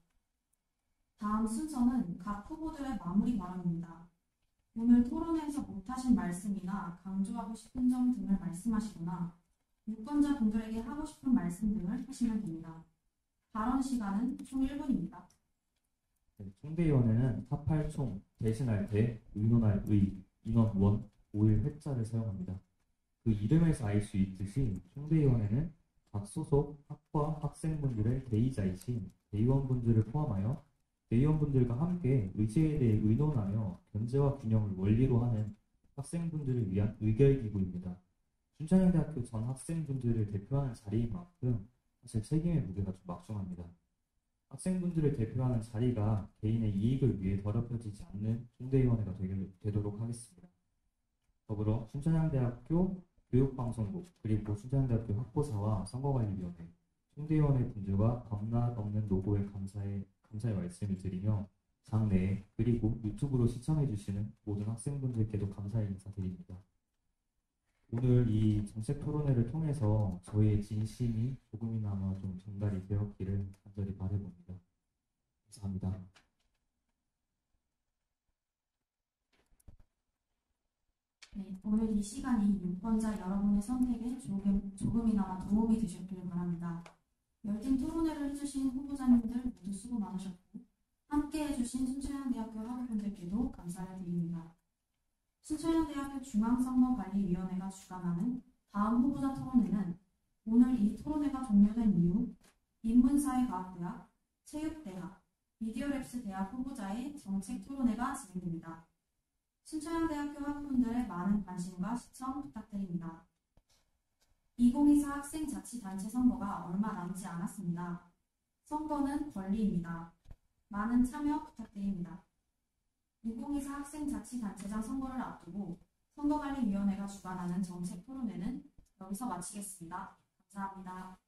다음 순서는 각 후보들의 마무리 발언입니다. 오늘 토론에서 못하신 말씀이나 강조하고 싶은 점 등을 말씀하시거나 유권자 분들에게 하고 싶은 말씀 등을 하시면 됩니다. 발언 시간은 총 1분입니다. 네, 총대위원회는 탑8 총, 대신할 대, 의논할 의, 인원 원, 5일 회자를 사용합니다. 그 이름에서 알 수 있듯이 총대위원회는 각 소속 학과 학생분들의 대의자이신 대의원분들을 포함하여 대의원분들과 함께 의제에 대해 의논하며 견제와 균형을 원리로 하는 학생분들을 위한 의결기구입니다. 춘천향대학교 전 학생분들을 대표하는 자리인 만큼 사실 책임의 무게가 좀 막중합니다. 학생분들을 대표하는 자리가 개인의 이익을 위해 더럽혀지지 않는 총대위원회가 되도록 하겠습니다. 더불어 춘천향대학교 교육방송국 그리고 춘천향대학교 학보사와 선거관리위원회, 총대위원회 분들과 밤낮 없는 노고에 감사의 말씀을 드리며 장내에 그리고 유튜브로 시청해주시는 모든 학생분들께도 감사의 인사드립니다. 오늘 이 정책 토론회를 통해서 저희의 진심이 조금이나마 좀 전달이 되었기를 간절히 바라봅니다. 감사합니다. 네, 오늘 이 시간이 유권자 여러분의 선택에 조금이나마 도움이 되셨길 바랍니다. 열띤 토론회를 해주신 후보자님들 모두 수고 많으셨고 함께 해주신 순천향대학교 학우분들께도 감사를 드립니다. 순천향대학교 중앙선거관리위원회가 주관하는 다음 후보자 토론회는 오늘 이 토론회가 종료된 이후 인문사회과학대학, 체육대학, 미디어랩스 대학 후보자의 정책 토론회가 진행됩니다. 순천향대학교 학우분들의 많은 관심과 시청 부탁드립니다. 2024 학생자치단체 선거가 얼마 남지 않았습니다. 선거는 권리입니다. 많은 참여 부탁드립니다. 2024 학생자치단체장 선거를 앞두고 선거관리위원회가 주관하는 정책 토론회는 여기서 마치겠습니다. 감사합니다.